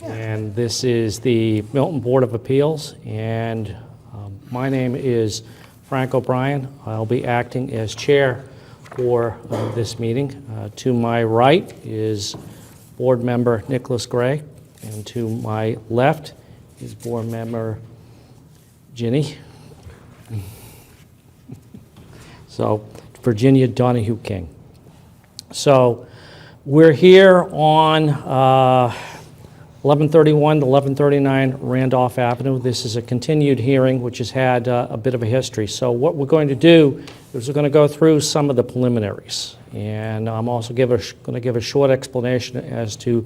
And this is the Milton Board of Appeals, and my name is Frank O'Brien. I'll be acting as chair for this meeting. To my right is board member Nicholas Gray, and to my left is board member Ginny. So, Virginia Donahue King. So, we're here on 1131 to 1139 Randolph Avenue. This is a continued hearing which has had a bit of a history. So what we're going to do is we're going to go through some of the preliminaries. And I'm also going to give a short explanation as to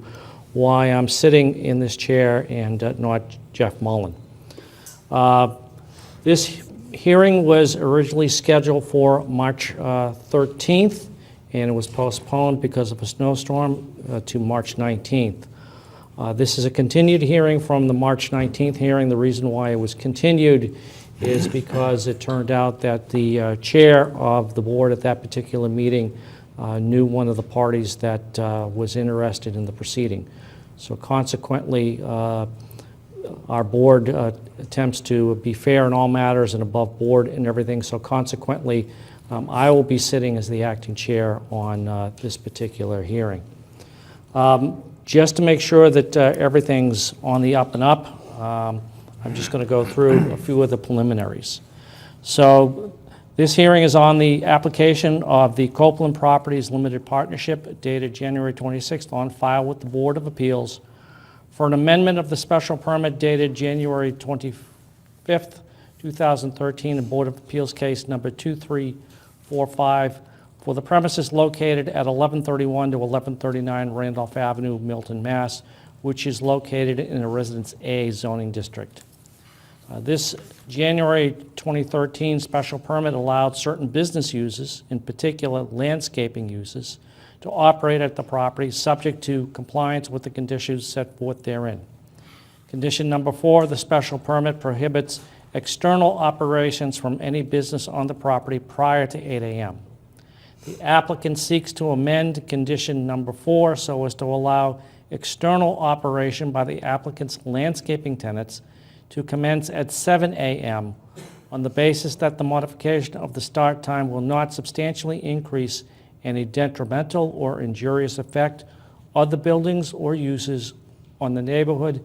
why I'm sitting in this chair and not Jeff Mullen. This hearing was originally scheduled for March 13th, and it was postponed because of a snowstorm to March 19th. This is a continued hearing from the March 19th hearing. The reason why it was continued is because it turned out that the chair of the board at that particular meeting knew one of the parties that was interested in the proceeding. So consequently, our board attempts to be fair in all matters and above board and everything. So consequently, I will be sitting as the acting chair on this particular hearing. Just to make sure that everything's on the up and up, I'm just going to go through a few of the preliminaries. So this hearing is on the application of the Copeland Properties Limited Partnership dated January 26th on file with the Board of Appeals for an amendment of the special permit dated January 25th, 2013, in Board of Appeals case number 2345 for the premises located at 1131 to 1139 Randolph Avenue, Milton, Mass., which is located in a Residence A zoning district. This January 2013 special permit allowed certain business uses, in particular landscaping uses, to operate at the property subject to compliance with the conditions set forth therein. Condition number 4, the special permit prohibits external operations from any business on the property prior to 8 a.m. The applicant seeks to amend condition number 4 so as to allow external operation by the applicant's landscaping tenants to commence at 7 a.m. on the basis that the modification of the start time will not substantially increase any detrimental or injurious effect of the buildings or uses on the neighborhood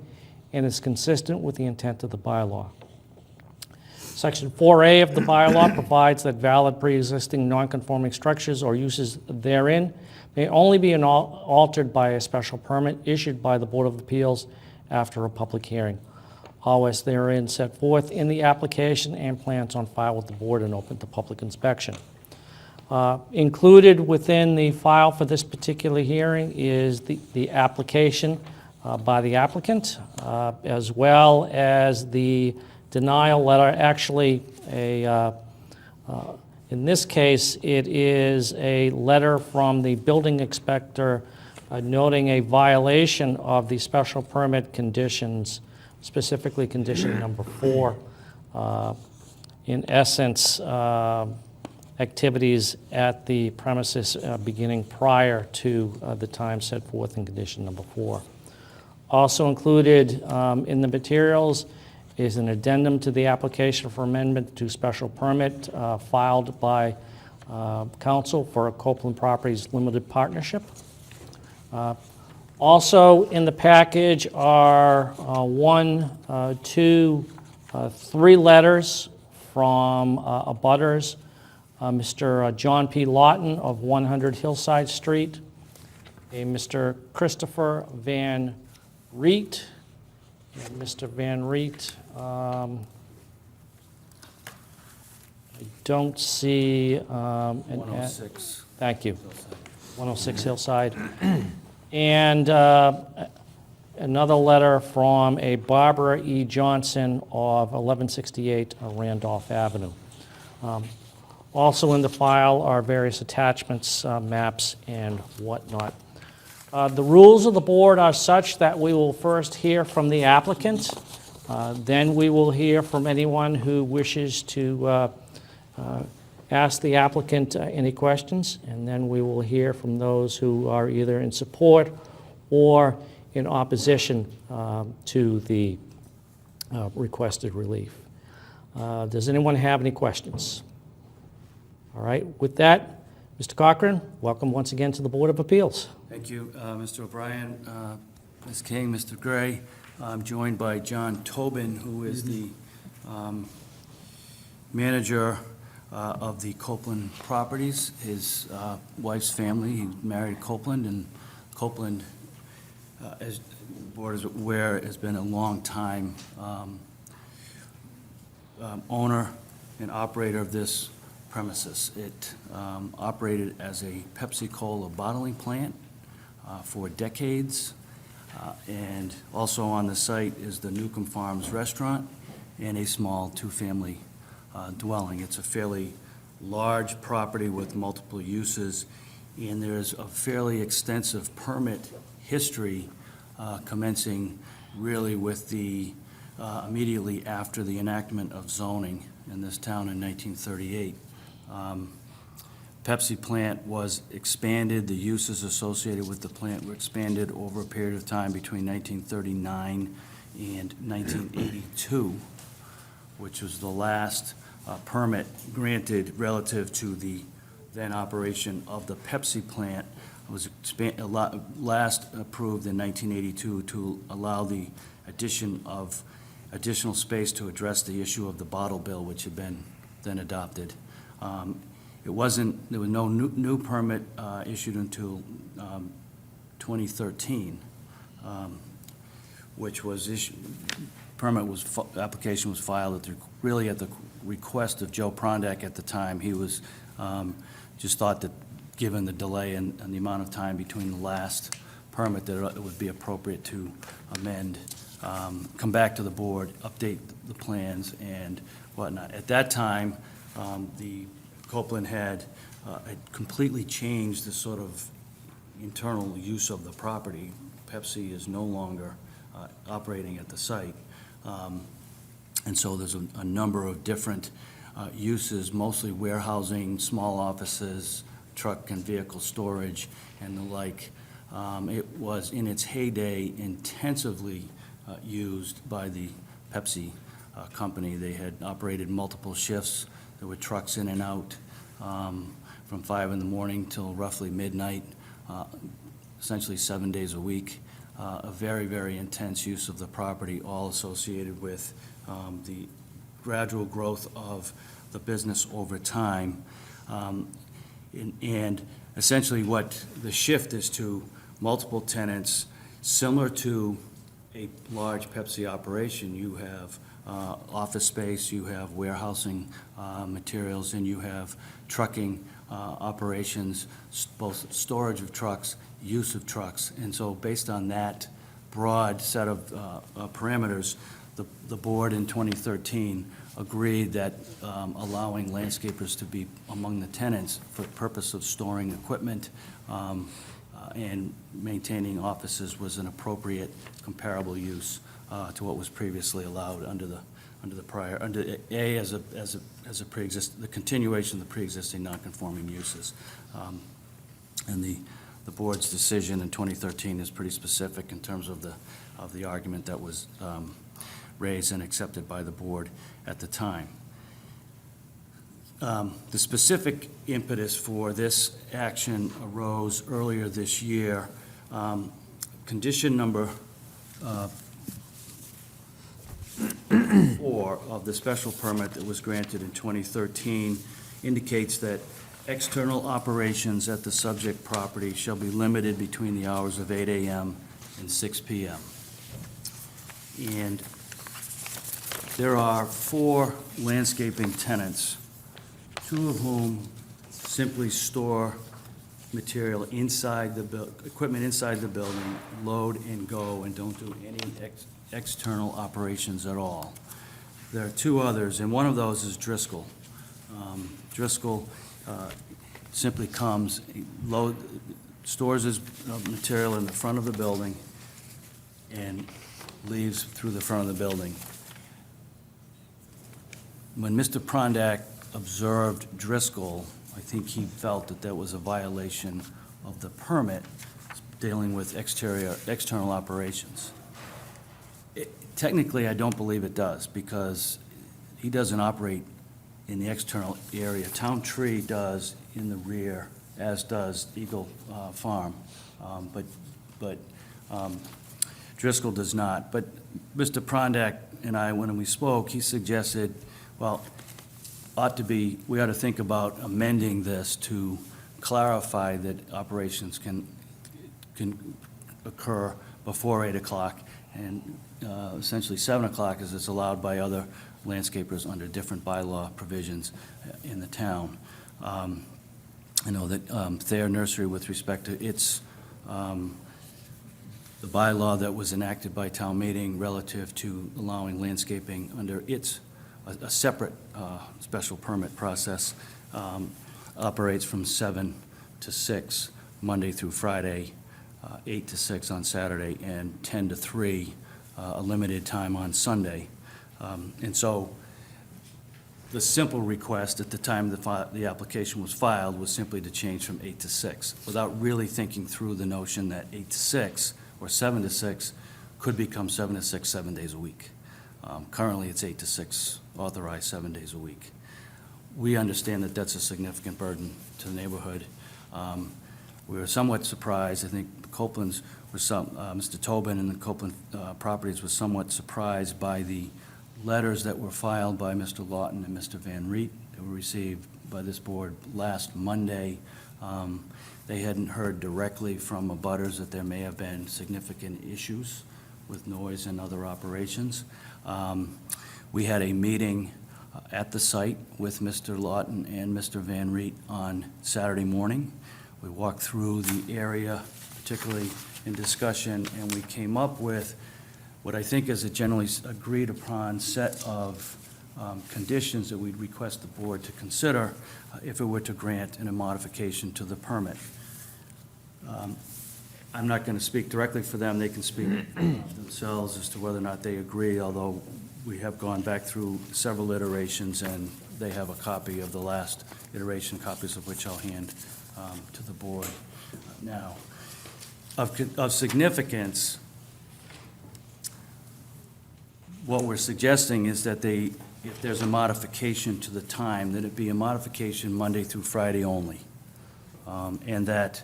and is consistent with the intent of the bylaw. Section 4A of the bylaw provides that valid pre-existing non-conforming structures or uses therein may only be altered by a special permit issued by the Board of Appeals after a public hearing. Always therein set forth in the application and plans on file with the board and open to public inspection. Included within the file for this particular hearing is the application by the applicant, as well as the denial letter. Actually, in this case, it is a letter from the building inspector noting a violation of the special permit conditions, specifically condition number 4. In essence, activities at the premises beginning prior to the time set forth in condition number 4. Also included in the materials is an addendum to the application for amendment to special permit filed by counsel for a Copeland Properties Limited Partnership. Also in the package are 3 letters from abutters. Mr. John P. Lawton of 100 Hillside Street, a Mr. Christopher Van Riet, and Mr. Van Riet, I don't see 106. Thank you. 106 Hillside. And another letter from a Barbara E. Johnson of 1168 Randolph Avenue. Also in the file are various attachments, maps, and whatnot. The rules of the board are such that we will first hear from the applicant, then we will hear from anyone who wishes to ask the applicant any questions, and then we will hear from those who are either in support or in opposition to the requested relief. Does anyone have any questions? All right, with that, Mr. Cochran, welcome once again to the Board of Appeals. Thank you, Mr. O'Brien, Ms. King, Mr. Gray. I'm joined by John Tobin, who is the manager of the Copeland properties. His wife's family, he married Copeland, and Copeland, as the board is aware, has been a long-time owner and operator of this premises. It operated as a Pepsi-Cola bottling plant for decades, and also on the site is the Newcomb Farms restaurant and a small two-family dwelling. It's a fairly large property with multiple uses, and there's a fairly extensive permit history commencing really with the immediately after the enactment of zoning in this town in 1938. Pepsi plant was expanded, the uses associated with the plant were expanded over a period of time between 1939 and 1982, which was the last permit granted relative to the then operation of the Pepsi plant. It was last approved in 1982 to allow the addition of additional space to address the issue of the bottle bill, which had been then adopted. There was no new permit issued until 2013, which was application was filed really at the request of Joe Prondak at the time. He was just thought that given the delay and the amount of time between the last permit, that it would be appropriate to amend, come back to the board, update the plans and whatnot. At that time, the Copeland had completely changed the sort of internal use of the property. Pepsi is no longer operating at the site. And so there's a number of different uses, mostly warehousing, small offices, truck and vehicle storage, and the like. It was, in its heyday, intensively used by the Pepsi company. They had operated multiple shifts. There were trucks in and out from 5 in the morning till roughly midnight, essentially 7 days a week. A very, very intense use of the property, all associated with the gradual growth of the business over time. And essentially what the shift is to multiple tenants, similar to a large Pepsi operation. You have office space, you have warehousing materials, and you have trucking operations, both storage of trucks, use of trucks. And so based on that broad set of parameters, the board in 2013 agreed that allowing landscapers to be among the tenants for the purpose of storing equipment and maintaining offices was an appropriate comparable use to what was previously allowed under the prior, as a pre-existing, the continuation of the pre-existing non-conforming uses. And the board's decision in 2013 is pretty specific in terms of the argument that was raised and accepted by the board at the time. The specific impetus for this action arose earlier this year. Condition number 4 of the special permit that was granted in 2013 indicates that external operations at the subject property shall be limited between the hours of 8 a.m. and 6 p.m. And there are 4 landscaping tenants, 2 of whom simply store material inside the equipment inside the building, load and go, and don't do any external operations at all. There are 2 others, and one of those is Driscoll. Driscoll simply comes, stores his material in the front of the building and leaves through the front of the building. When Mr. Prondak observed Driscoll, I think he felt that that was a violation of the permit, dealing with external operations. Technically, I don't believe it does, because he doesn't operate in the external area. Town Tree does in the rear, as does Eagle Farm, but Driscoll does not. But Mr. Prondak and I, when we spoke, he suggested, well, we ought to think about amending this to clarify that operations can occur before 8 o'clock, and essentially 7 o'clock as it's allowed by other landscapers under different bylaw provisions in the town. I know that Thayer Nursery, with respect to its, the bylaw that was enacted by town meeting relative to allowing landscaping under its, a separate special permit process, operates from 7 to 6, Monday through Friday, 8 to 6 on Saturday, and 10 to 3, a limited time on Sunday. And so the simple request at the time the application was filed was simply to change from 8 to 6, without really thinking through the notion that 8 to 6 or 7 to 6 could become 7 to 6, 7 days a week. Currently, it's 8 to 6, authorized 7 days a week. We understand that that's a significant burden to the neighborhood. We were somewhat surprised. I think Copeland's was Mr. Tobin and the Copeland Properties was somewhat surprised by the letters that were filed by Mr. Lawton and Mr. Van Riet that were received by this board last Monday. They hadn't heard directly from abutters that there may have been significant issues with noise and other operations. We had a meeting at the site with Mr. Lawton and Mr. Van Riet on Saturday morning. We walked through the area, particularly in discussion, and we came up with what I think is a generally agreed upon set of conditions that we'd request the board to consider if it were to grant a modification to the permit. I'm not going to speak directly for them. They can speak themselves as to whether or not they agree, although we have gone back through several iterations, and they have a copy of the last iteration, copies of which I'll hand to the board now. Of significance, what we're suggesting is that if there's a modification to the time, that it be a modification Monday through Friday only, and that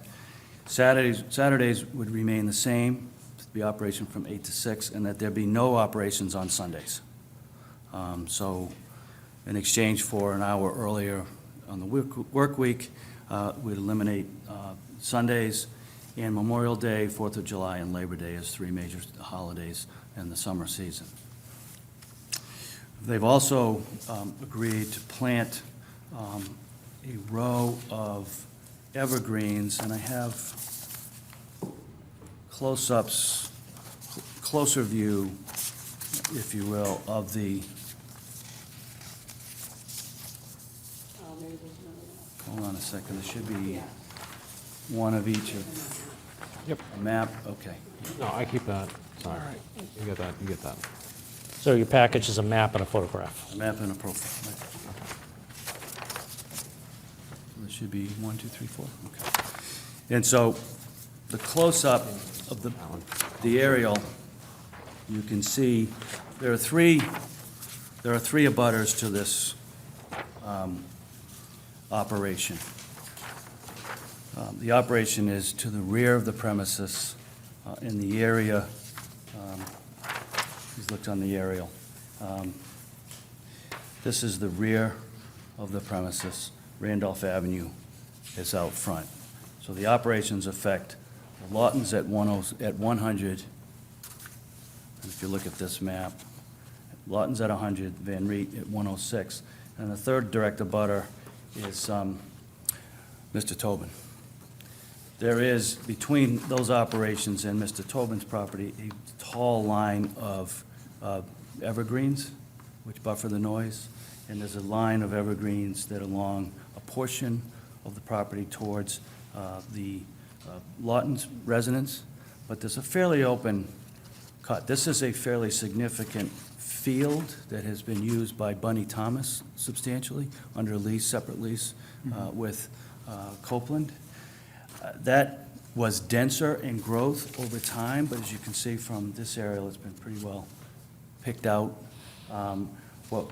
Saturdays would remain the same, the operation from 8 to 6, and that there be no operations on Sundays. So in exchange for an hour earlier on the work week, we'd eliminate Sundays and Memorial Day, 4th of July, and Labor Day as 3 major holidays in the summer season. They've also agreed to plant a row of evergreens, and I have close-ups, closer view, if you will, of the, hold on a second, there should be one of each of, Yep. a map, okay. No, I keep that. Sorry. You get that, you get that. So your package is a map and a photograph. A map and a profile. Right. So there should be 1, 2, 3, 4, okay. And so the close-up of the aerial, you can see there are three abutters to this operation. The operation is to the rear of the premises in the area. He's looked on the aerial. This is the rear of the premises. Randolph Avenue is out front. So the operations affect the Lawtons at 100, and if you look at this map, Lawton's at 100, Van Riet at 106, and the third direct abutter is Mr. Tobin. There is, between those operations and Mr. Tobin's property, a tall line of evergreens, which buffer the noise, and there's a line of evergreens that along a portion of the property towards the Lawton's residence, but there's a fairly open cut. This is a fairly significant field that has been used by Bunny Thomas substantially under a lease, separate lease with Copeland. That was denser in growth over time, but as you can see from this aerial, it's been pretty well picked out. What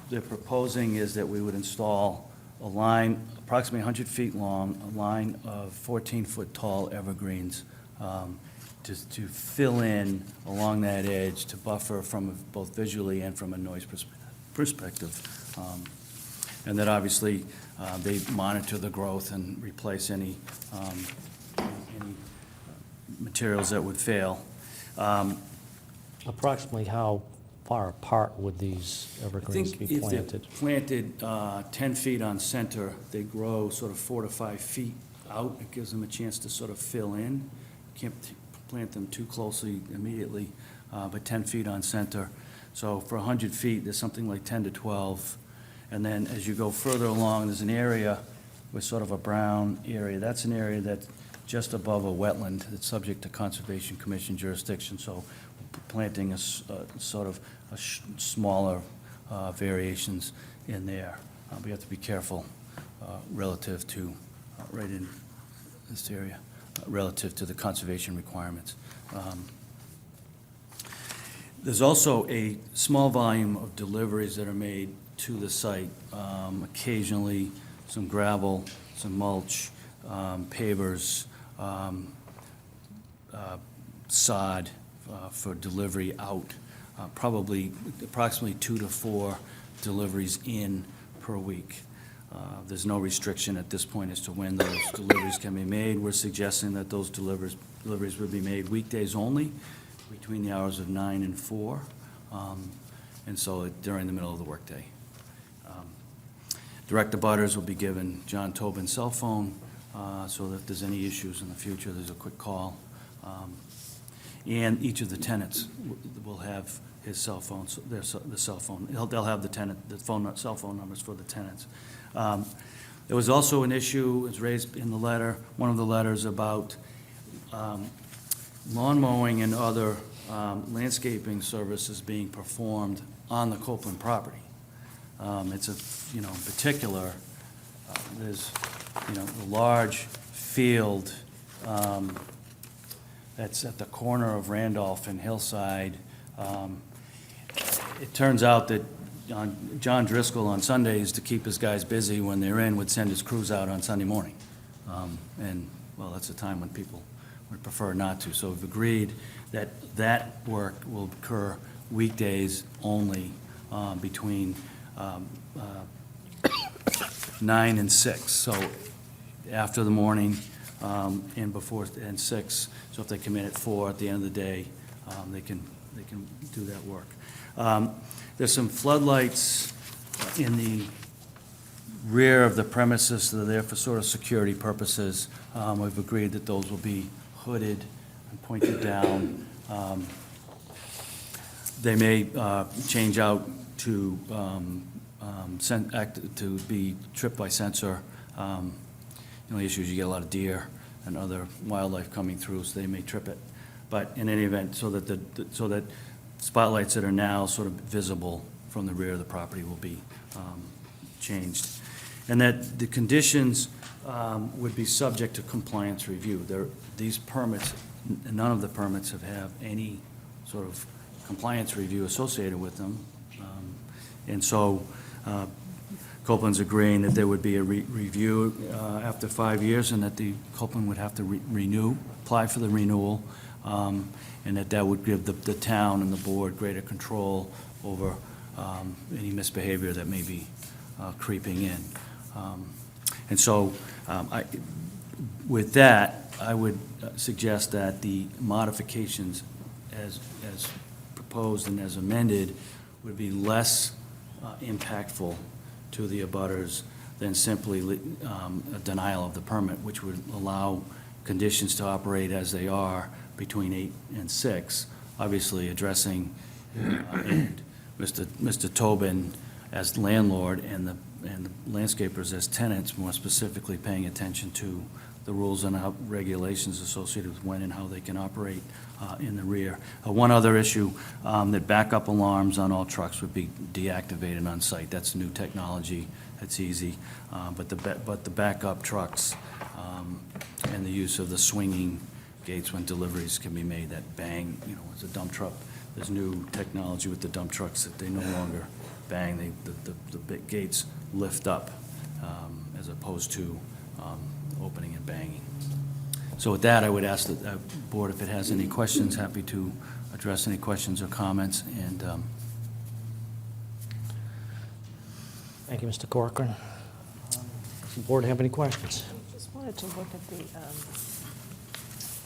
they're proposing is that we would install a line approximately 100 feet long, a line of 14-foot tall evergreens to fill in along that edge to buffer from both visually and from a noise perspective. And that obviously they monitor the growth and replace any materials that would fail. Approximately how far apart would these I evergreens think be if they're planted? planted 10 feet on center, they grow sort of 4 to 5 feet out. It gives them a chance to sort of fill in. Can't plant them too closely immediately, but 10 feet on center. So for 100 feet, there's something like 10 to 12. And then as you go further along, there's an area with sort of a brown area. That's an area that's just above a wetland that's subject to Conservation Commission jurisdiction. So planting sort of smaller variations in there. We have to be careful relative to, right in this area, relative to the conservation requirements. There's also a small volume of deliveries that are made to the site. Occasionally, some gravel, some mulch, pavers, sod for delivery out. Probably approximately 2 to 4 deliveries in per week. There's no restriction at this point as to when those deliveries can be made. We're suggesting that those deliveries would be made weekdays only, between the hours of 9 and 4, and so during the middle of the workday. Direct abutters will be given John Tobin's cell phone, so that if there's any issues in the future, there's a quick call. And each of the tenants will have his cell phone, the cell phone. They'll have cell phone numbers for the tenants. There was also an issue, it was raised in the letter, one of the letters about lawn mowing and other landscaping services being performed on the Copeland property. It's in particular, there's, a large field that's at the corner of Randolph and Hillside. It turns out that John Driscoll on Sundays, to keep his guys busy when they're in, would send his crews out on Sunday morning. And, well, that's a time when people would prefer not to. So we've agreed that that work will occur weekdays only between 9 and 6. So after the morning and 6. So if they come in at 4 at the end of the day, they can do that work. There's some floodlights in the rear of the premises that are there for sort of security purposes. We've agreed that those will be hooded and pointed down. They may change out to be tripped by sensor. The only issue is you get a lot of deer and other wildlife coming through, so they may trip it. But in any event, so that spotlights that are now sort of visible from the rear of the property will be changed. And that the conditions would be subject to compliance review. These permits, none of the permits have any sort of compliance review associated with them. And so Copeland's agreeing that there would be a review after 5 years, and that the Copeland would have to apply for the renewal, and that would give the town and the board greater control over any misbehavior that may be creeping in. And so with that, I would suggest that the modifications as proposed and as amended would be less impactful to the abutters than simply a denial of the permit, which would allow conditions to operate as they are between 8 and 6, obviously addressing and Mr. Tobin as landlord and the landscapers as tenants, more specifically paying attention to the rules and regulations associated with when and how they can operate in the rear. One other issue, that backup alarms on all trucks would be deactivated on site. That's new technology. That's easy. But the backup trucks and the use of the swinging gates when deliveries can be made that bang, as a dump truck. There's new technology with the dump trucks that they no longer bang, the big gates lift up as opposed to opening and banging. So with that, I would ask the board if it has any questions, happy to address any questions or comments, and Thank you, Mr. Corcoran. Does the board have any questions? Just wanted to look at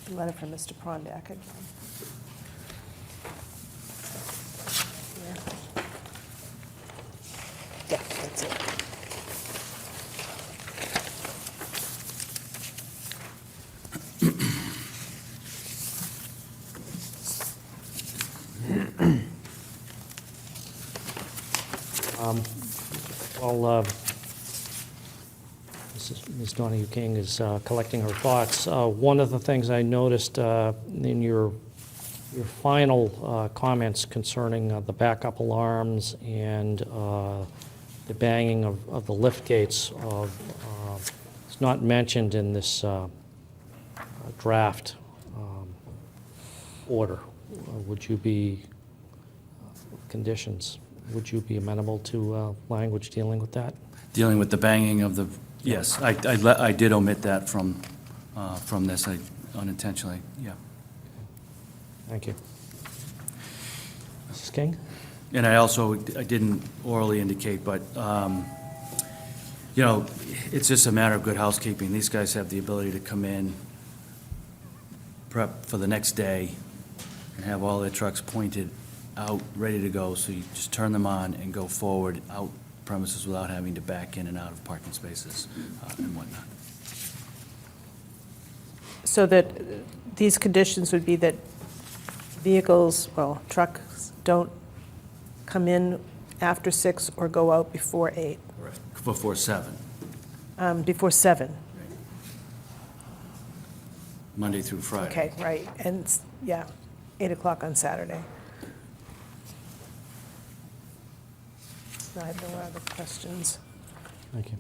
the letter from Mr. Prondak again. Here. Yeah, that's it. Well, Ms. Donahue King is collecting her thoughts. One of the things I noticed in your final comments concerning the backup alarms and the banging of the lift gates, it's not mentioned in this draft order. Would you be, conditions, would you be amenable to language dealing with that? dealing with the banging of the, yes, I did omit that from this, I unintentionally, yeah. Thank you. Mrs. King? And I didn't orally indicate, but, it's just a matter of good housekeeping. These guys have the ability to come in, prep for the next day, and have all their trucks pointed out, ready to go, so you just turn them on and go forward out premises without having to back in and out of parking spaces and whatnot. So that these conditions would be that vehicles, well, trucks don't come in after 6 or go out before 8? Correct. Before 7, Before 7? Monday through Friday. Okay, right, and, yeah, 8 o'clock on Saturday. I have no other questions. Thank you.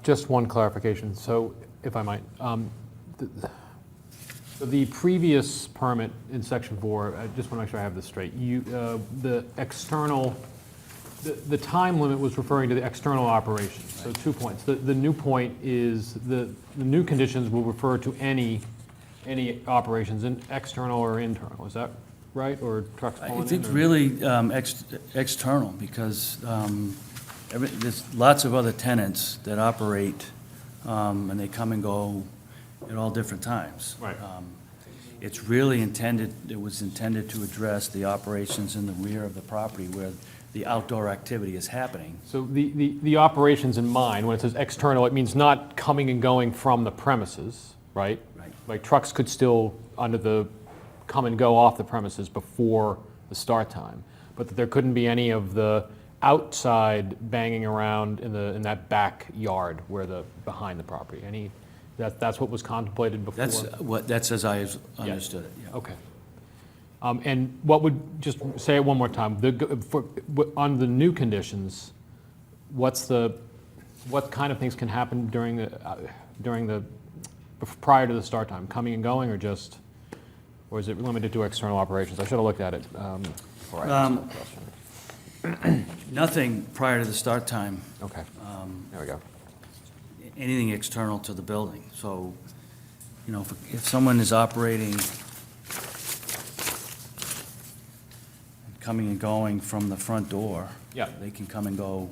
Just one clarification, so if I might. The previous permit in section 4, I just want to make sure I have this straight. The external, the time limit was referring to the external operations, so 2 points. The new point is the new conditions will refer to any operations, external or internal, is that right? Or trucks pulling in? I think or- really external, because there's lots of other tenants that operate, and they come and go at all different times. Right. It was intended to address the operations in the rear of the property where the outdoor activity is happening. So the operations in mind, when it says external, it means not coming and going from the premises, right? Right. Like trucks could still, under the, come and go off the premises before the start time, but that there couldn't be any of the outside banging around in that backyard where behind the property. That's what was contemplated before? That's as I understood it, yeah. Okay. And what would, just say it one more time, on the new conditions, what kind of things can happen during prior to the start time? Coming and going, or is it limited to external operations? I should have looked at it before I asked that question. Nothing prior to the start time, Okay, there we go. anything external to the building. So, if someone is operating, coming and going from the front door, Yeah. they can come and go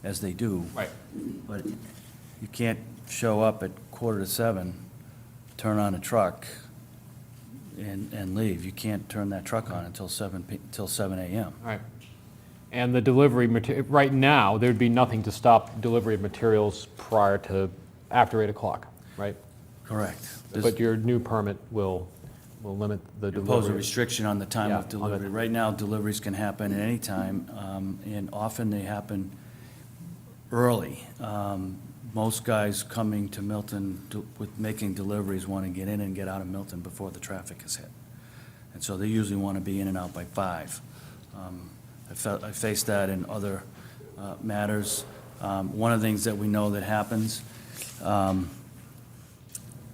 as they do. Right. But you can't show up at 6:45, turn on a truck, and leave. You can't turn that truck on until 7 a.m. All right. And the delivery, right now, there'd be nothing to stop delivery of materials after 8 o'clock, right? Correct. But your new permit will limit the delivery. Impose a restriction on the time Yeah, of on the- delivery. Right now, deliveries can happen at any time, and often they happen early. Most guys coming to Milton with making deliveries want to get in and get out of Milton before the traffic is hit. And so they usually want to be in and out by 5. I faced that in other matters. One of the things that we know that happens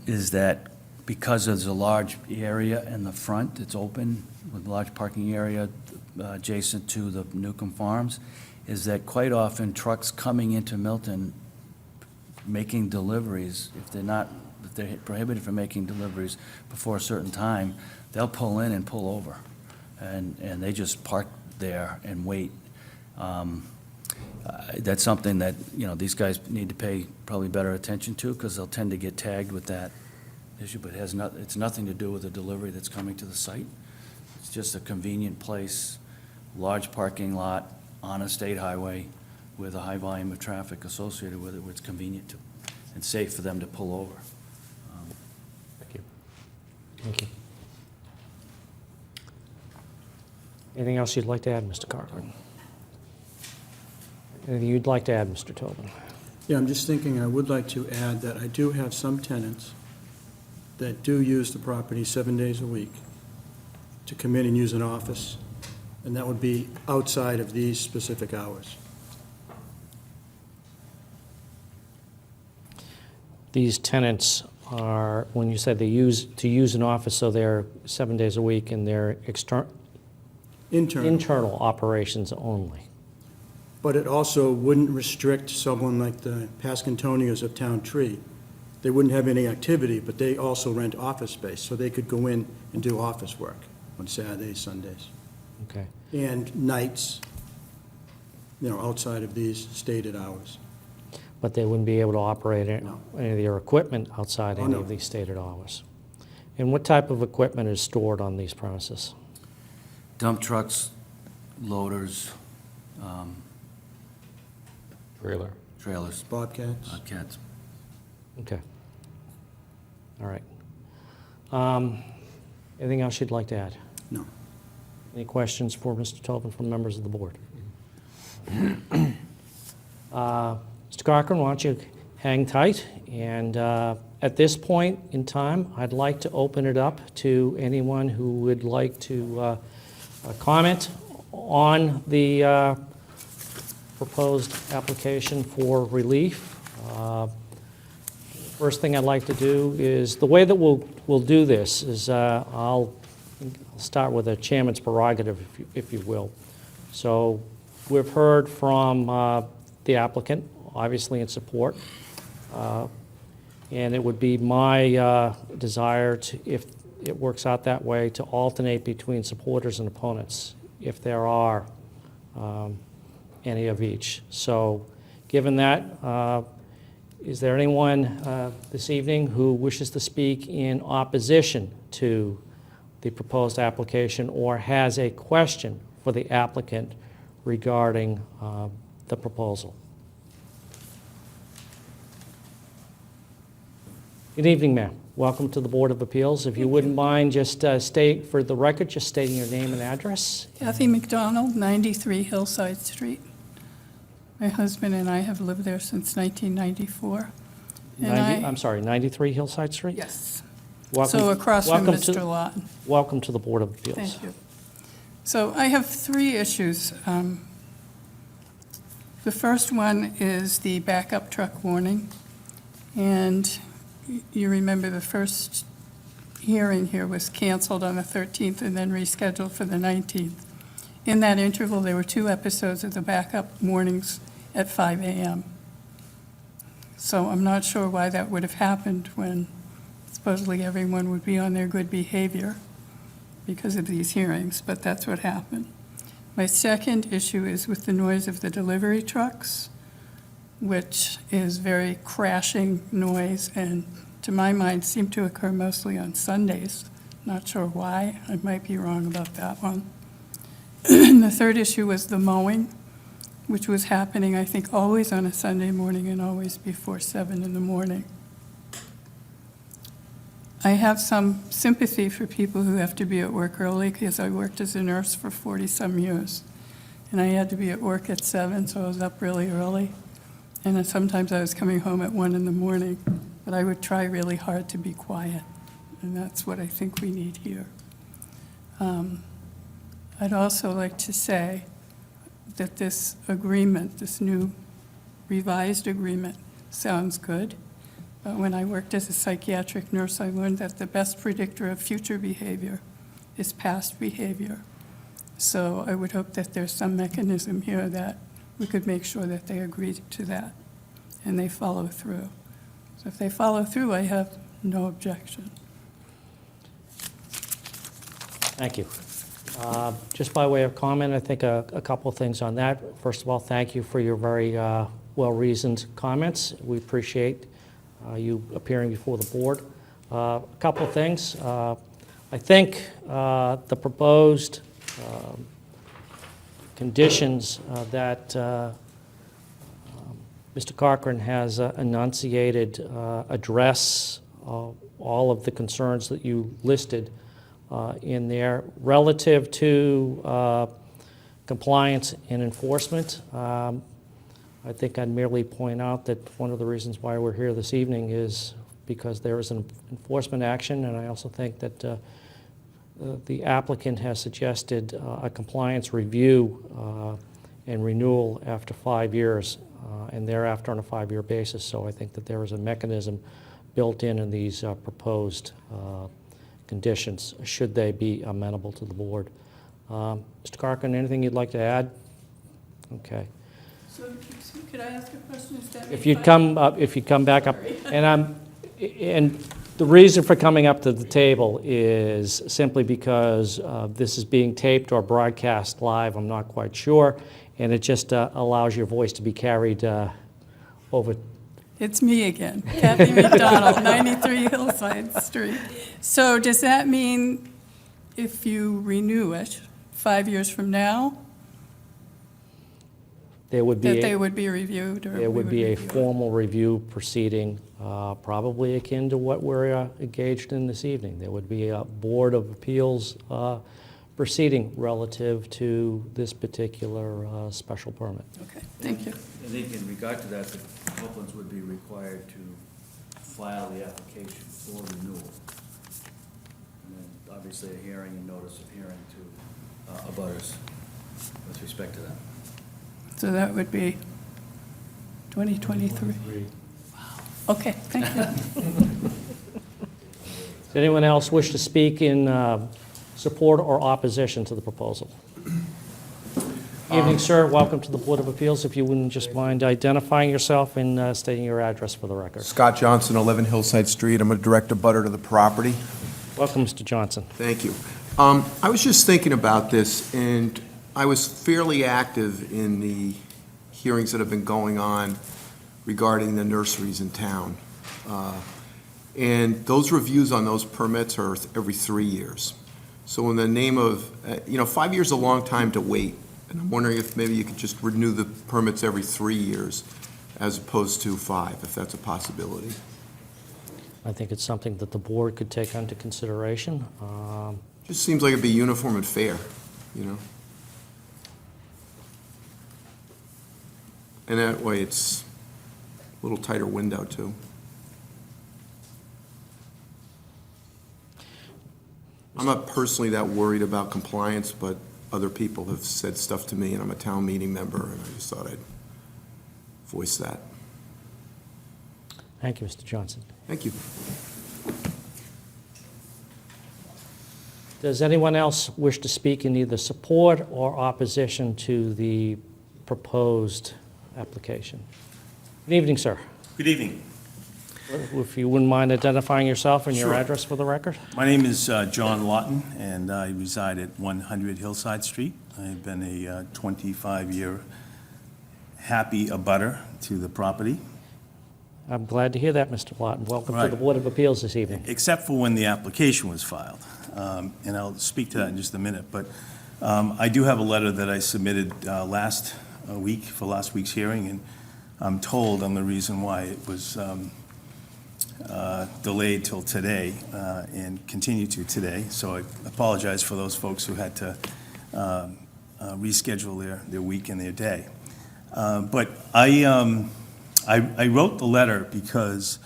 is that because there's a large area in the front, it's open with a large parking area adjacent to the Newcomb Farms, is that quite often trucks coming into Milton making deliveries, if they're prohibited from making deliveries before a certain time, they'll pull in and pull over. And they just park there and wait. That's something that, these guys need to pay probably better attention to, because they'll tend to get tagged with that issue, but it's nothing to do with the delivery that's coming to the site. It's just a convenient place, large parking lot on a state highway with a high volume of traffic associated with it, where it's convenient to and safe for them to pull over. Thank you. Thank you. Anything else you'd like to add, Mr. Cochran? Anything you'd like to add, Mr. Tobin? Yeah, I'm just thinking, I would like to add that I do have some tenants that do use the property 7 days a week to come in and use an office, and that would be outside of these specific hours. These tenants are, when you said they use an office, so they're 7 days a week, and they're internal operations only. But it also wouldn't restrict someone like the Pascantonias of Town Tree. They wouldn't have any activity, but they also rent office space, so they could go in and do office work on Saturdays, Sundays, Okay. and nights, outside of these stated hours. But they wouldn't be able to operate any No. of their equipment outside Oh, any no. of these stated hours. And what type of equipment is stored on these premises? Dump trucks, loaders, Trailer. trailers, Bobcats? cats. Okay. All right. Anything else you'd like to add? No. Any questions for Mr. Tobin from members of the board? Mr. Cochran, why don't you hang tight? And at this point in time, I'd like to open it up to anyone who would like to comment on the proposed application for relief. First thing I'd like to do is, the way that we'll do this is I'll start with a chairman's prerogative, if you will. So we've heard from the applicant, obviously in support, and it would be my desire to, if it works out that way, to alternate between supporters and opponents, if there are any of each. So given that, is there anyone this evening who wishes to speak in opposition to the proposed application or has a question for the applicant regarding the proposal? Good evening, ma'am. Welcome to the Board of Appeals. If you wouldn't mind just state, for the record, just stating your name and address. Kathy McDonald, 93 Hillside Street. My husband and I have lived there since 1994. And I'm sorry, 93 Hillside Street? Yes. Welcome- So across from welcome to- Mr. Lawton. Welcome to the Board of Appeals. Thank you. So I have three issues. The first one is the backup truck warning. And you remember the first hearing here was canceled on the 13th and then rescheduled for the 19th. In that interval, there were 2 episodes of the backup warnings at 5 a.m. So I'm not sure why that would have happened when supposedly everyone would be on their good behavior because of these hearings, but that's what happened. My second issue is with the noise of the delivery trucks, which is very crashing noise, and to my mind seemed to occur mostly on Sundays. Not sure why. I might be wrong about that one. The third issue was the mowing, which was happening, I think, always on a Sunday morning and always before 7 in the morning. I have some sympathy for people who have to be at work early because I worked as a nurse for 40-some years. And I had to be at work at 7, so I was up really early. And then sometimes I was coming home at 1 in the morning. But I would try really hard to be quiet. And that's what I think we need here. I'd also like to say that this agreement, this new revised agreement, sounds good. But when I worked as a psychiatric nurse, I learned that the best predictor of future behavior is past behavior. So I would hope that there's some mechanism here that we could make sure that they agree to that and they follow through. So if they follow through, I have no objection. Thank you. Just by way of comment, I think a couple of things on that. First of all, thank you for your very well-reasoned comments. We appreciate you appearing before the board. A couple of things. I think the proposed conditions that Mr. Cochran has enunciated address all of the concerns that you listed in there relative to compliance and enforcement. I think I'd merely point out that one of the reasons why we're here this evening is because there is an enforcement action, and I also think that the applicant has suggested a compliance review and renewal after 5 years, and thereafter on a 5-year basis. So I think that there is a mechanism built in these proposed conditions, should they be amenable to the board. Mr. Cochran, anything you'd like to add? Okay. So could I ask a question? Is that If you'd come back up, and the reason for coming up to the table is simply because this is being taped or broadcast live, I'm not quite sure, and it just allows your voice to be carried over. It's me again, Kathy McDonald, 93 Hillside Street. So does that mean if you renew it 5 years from now, There would be that they would be reviewed? Or there we would be a review it? formal review proceeding, probably akin to what we're engaged in this evening. There would be a Board of Appeals proceeding relative to this particular special permit. Okay, thank you. I think in regard to that, the applicants would be required to file the application for renewal. And then obviously a hearing and notice of hearing to abutters with respect to that. So that would be 2023. Wow. Okay, thank you. Does anyone else wish to speak in support or opposition to the proposal? Evening, sir. Welcome to the Board of Appeals. If you wouldn't just mind identifying yourself and stating your address for the record. Scott Johnson, 11 Hillside Street. I'm a direct abutter to the property. Welcome, Mr. Johnson. Thank you. I was just thinking about this, and I was fairly active in the hearings that have been going on regarding the nurseries in town. And those reviews on those permits are every 3 years. So in the name of, 5 years is a long time to wait. And I'm wondering if maybe you could just renew the permits every 3 years as opposed to 5, if that's a possibility. I think it's something that the board could take under consideration. Just seems like it'd be uniform and fair, And that way it's a little tighter window too. I'm not personally that worried about compliance, but other people have said stuff to me, and I'm a town meeting member, and I just thought I'd voice that. Thank you, Mr. Johnson. Thank you. Does anyone else wish to speak in either support or opposition to the proposed application? Good evening, sir. Good evening. If you wouldn't mind identifying yourself and your Sure. address for the record? My name is John Lawton, and I reside at 100 Hillside Street. I've been a 25-year happy abutter to the property, I'm glad to hear that, Mr. Lawton. Welcome to Right. the Board of Appeals this evening. except for when the application was filed. And I'll speak to that in just a minute. But I do have a letter that I submitted last week for last week's hearing, and I'm told I'm the reason why it was delayed till today and continue to today. So I apologize for those folks who had to reschedule their week and their day. But I wrote the letter because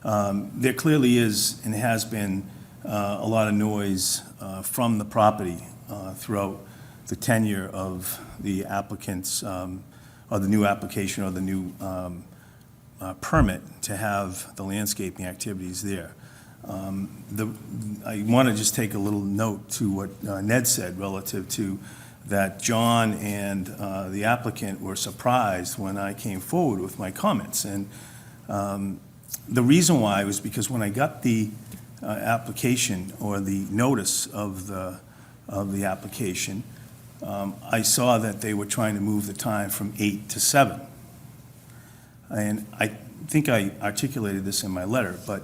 there clearly is and has been a lot of noise from the property throughout the tenure of the applicants, or the new application, or the new permit to have the landscaping activities there. I want to just take a little note to what Ned said relative to that John and the applicant were surprised when I came forward with my comments. And the reason why was because when I got the application or the notice of the application, I saw that they were trying to move the time from 8 to 7. And I think I articulated this in my letter, but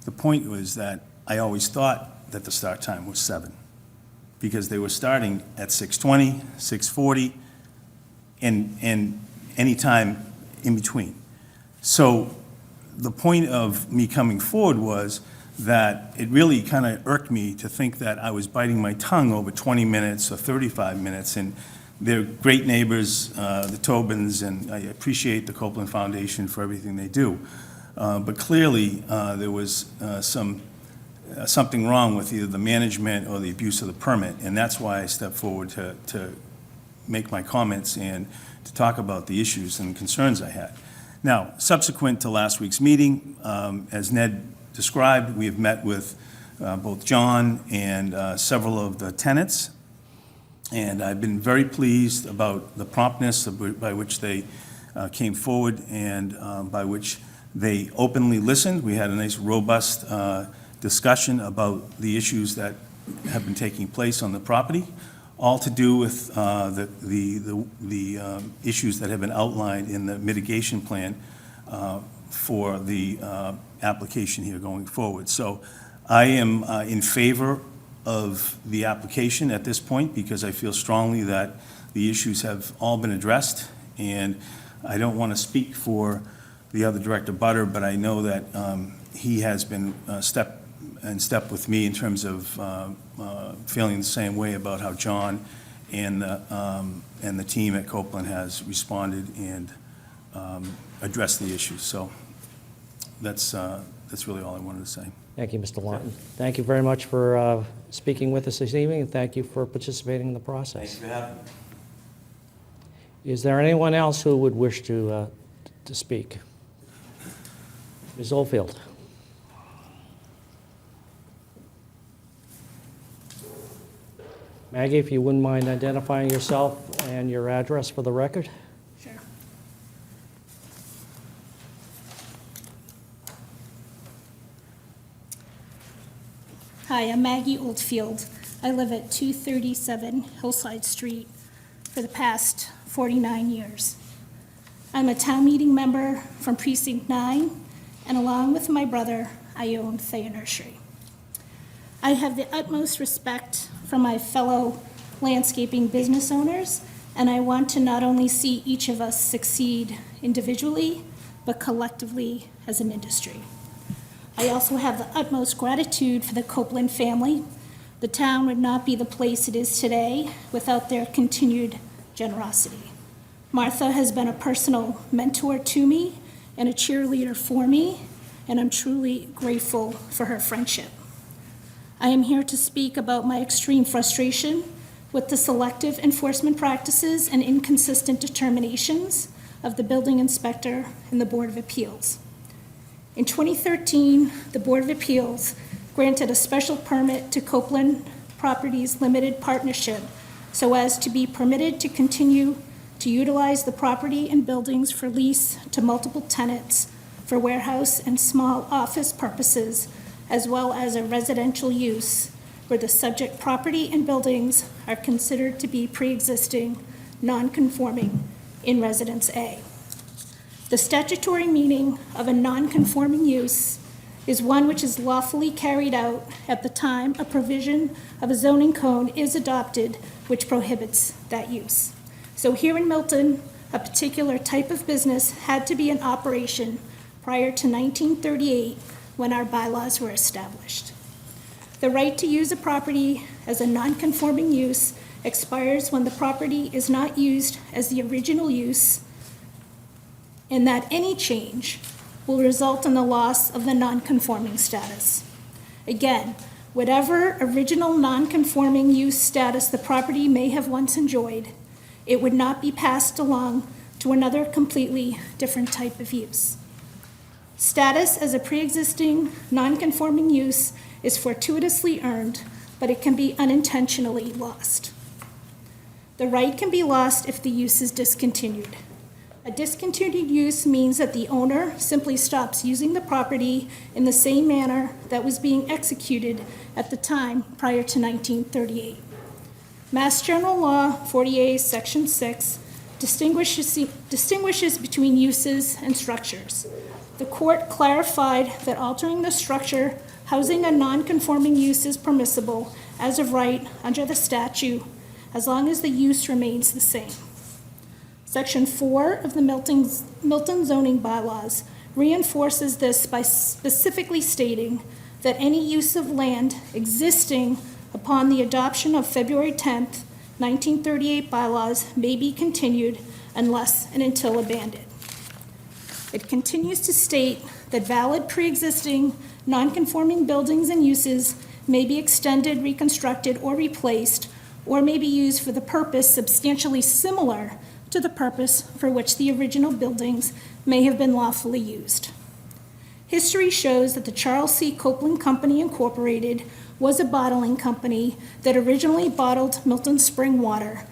the point was that I always thought that the start time was 7, because they were starting at 6:20, 6:40, and any time in between. So the point of me coming forward was that it really kind of irked me to think that I was biting my tongue over 20 minutes or 35 minutes, and they're great neighbors, the Tobins, and I appreciate the Copeland Foundation for everything they do. But clearly, there was something wrong with either the management or the abuse of the permit, and that's why I stepped forward to make my comments and to talk about the issues and concerns I had. Now, subsequent to last week's meeting, as Ned described, we have met with both John and several of the tenants, and I've been very pleased about the promptness by which they came forward and by which they openly listened. We had a nice, robust discussion about the issues that have been taking place on the property, all to do with the issues that have been outlined in the mitigation plan for the application here going forward. So I am in favor of the application at this point because I feel strongly that the issues have all been addressed, and I don't want to speak for the other director, Butter, but I know that he has been step with me in terms of feeling the same way about how John and the team at Copeland has responded and addressed the issues. So that's really all I wanted to say. Thank you, Mr. Lawton. Thank you very much for speaking with us this evening, and thank you for participating in the process. Thanks for having me. Is there anyone else who would wish to speak? Ms. Oldfield. Maggie, if you wouldn't mind identifying yourself and your address for the record? Sure. Hi, I'm Maggie Oldfield. I live at 237 Hillside Street for the past 49 years. I'm a town meeting member from Precinct 9, and along with my brother, I own Thayer Nursery. I have the utmost respect for my fellow landscaping business owners, and I want to not only see each of us succeed individually, but collectively as an industry. I also have the utmost gratitude for the Copeland family. The town would not be the place it is today without their continued generosity. Martha has been a personal mentor to me and a cheerleader for me, and I'm truly grateful for her friendship. I am here to speak about my extreme frustration with the selective enforcement practices and inconsistent determinations of the building inspector and the Board of Appeals. In 2013, the Board of Appeals granted a special permit to Copeland Properties Limited Partnership so as to be permitted to continue to utilize the property and buildings for lease to multiple tenants for warehouse and small office purposes, as well as a residential use where the subject property and buildings are considered to be pre-existing, non-conforming in Residence A. The statutory meaning of a non-conforming use is one which is lawfully carried out at the time a provision of a zoning code is adopted which prohibits that use. So here in Milton, a particular type of business had to be in operation prior to 1938 when our bylaws were established. The right to use a property as a non-conforming use expires when the property is not used as the original use, and that any change will result in the loss of the non-conforming status. Again, whatever original non-conforming use status the property may have once enjoyed, it would not be passed along to another completely different type of use. Status as a pre-existing non-conforming use is fortuitously earned, but it can be unintentionally lost. The right can be lost if the use is discontinued. A discontinued use means that the owner simply stops using the property in the same manner that was being executed at the time prior to 1938. Mass General Law 48, Section 6 distinguishes between uses and structures. The court clarified that altering the structure housing a non-conforming use is permissible as of right under the statute, as long as the use remains the same. Section 4 of the Milton zoning bylaws reinforces this by specifically stating that any use of land existing upon the adoption of February 10th, 1938 bylaws may be continued unless and until abandoned. It continues to state that valid pre-existing non-conforming buildings and uses may be extended, reconstructed, or replaced, or may be used for the purpose substantially similar to the purpose for which the original buildings may have been lawfully used. History shows that the Charles C. Copeland Company Incorporated was a bottling company that originally bottled Milton spring water,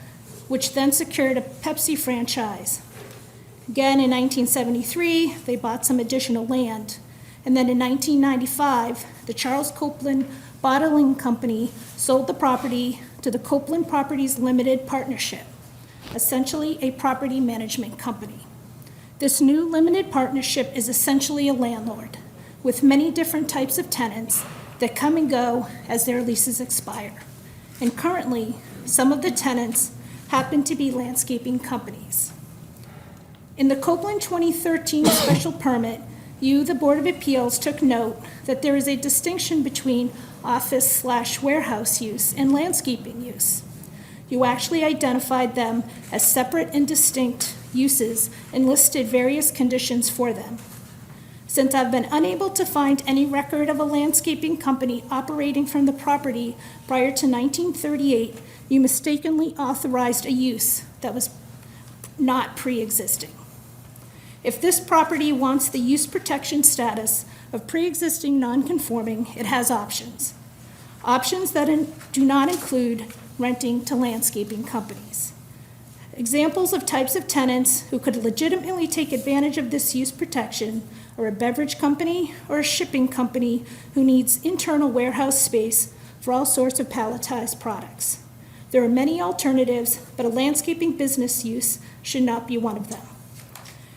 which then secured a Pepsi franchise. Again, in 1973, they bought some additional land. And then in 1995, the Charles Copeland Bottling Company sold the property to the Copeland Properties Limited Partnership, essentially a property management company. This new limited partnership is essentially a landlord with many different types of tenants that come and go as their leases expire. And currently, some of the tenants happen to be landscaping companies. In the Copeland 2013 special permit, you, the Board of Appeals, took note that there is a distinction between office/warehouse use and landscaping use. You actually identified them as separate and distinct uses and listed various conditions for them. Since I've been unable to find any record of a landscaping company operating from the property prior to 1938, you mistakenly authorized a use that was not pre-existing. If this property wants the use protection status of pre-existing non-conforming, it has options. Options that do not include renting to landscaping companies. Examples of types of tenants who could legitimately take advantage of this use protection are a beverage company or a shipping company who needs internal warehouse space for all sorts of palletized products. There are many alternatives, but a landscaping business use should not be one of them.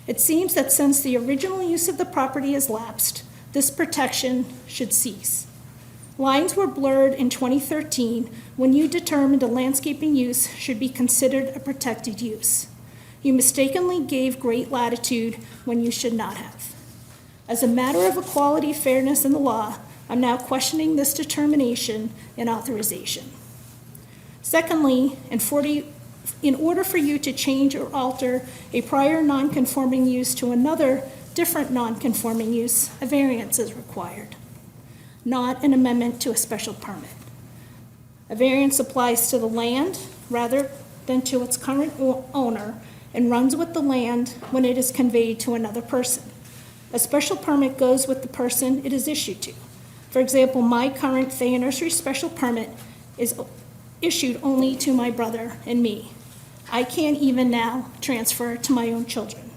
It seems that since the original use of the property has lapsed, this protection should cease. Lines were blurred in 2013 when you determined a landscaping use should be considered a protected use. You mistakenly gave great latitude when you should not have. As a matter of equality, fairness, and the law, I'm now questioning this determination and authorization. Secondly, in order for you to change or alter a prior non-conforming use to another different non-conforming use, a variance is required, not an amendment to a special permit. A variance applies to the land rather than to its current owner and runs with the land when it is conveyed to another person. A special permit goes with the person it is issued to. For example, my current Fay Nursery special permit is issued only to my brother and me. I can't even now transfer to my own children.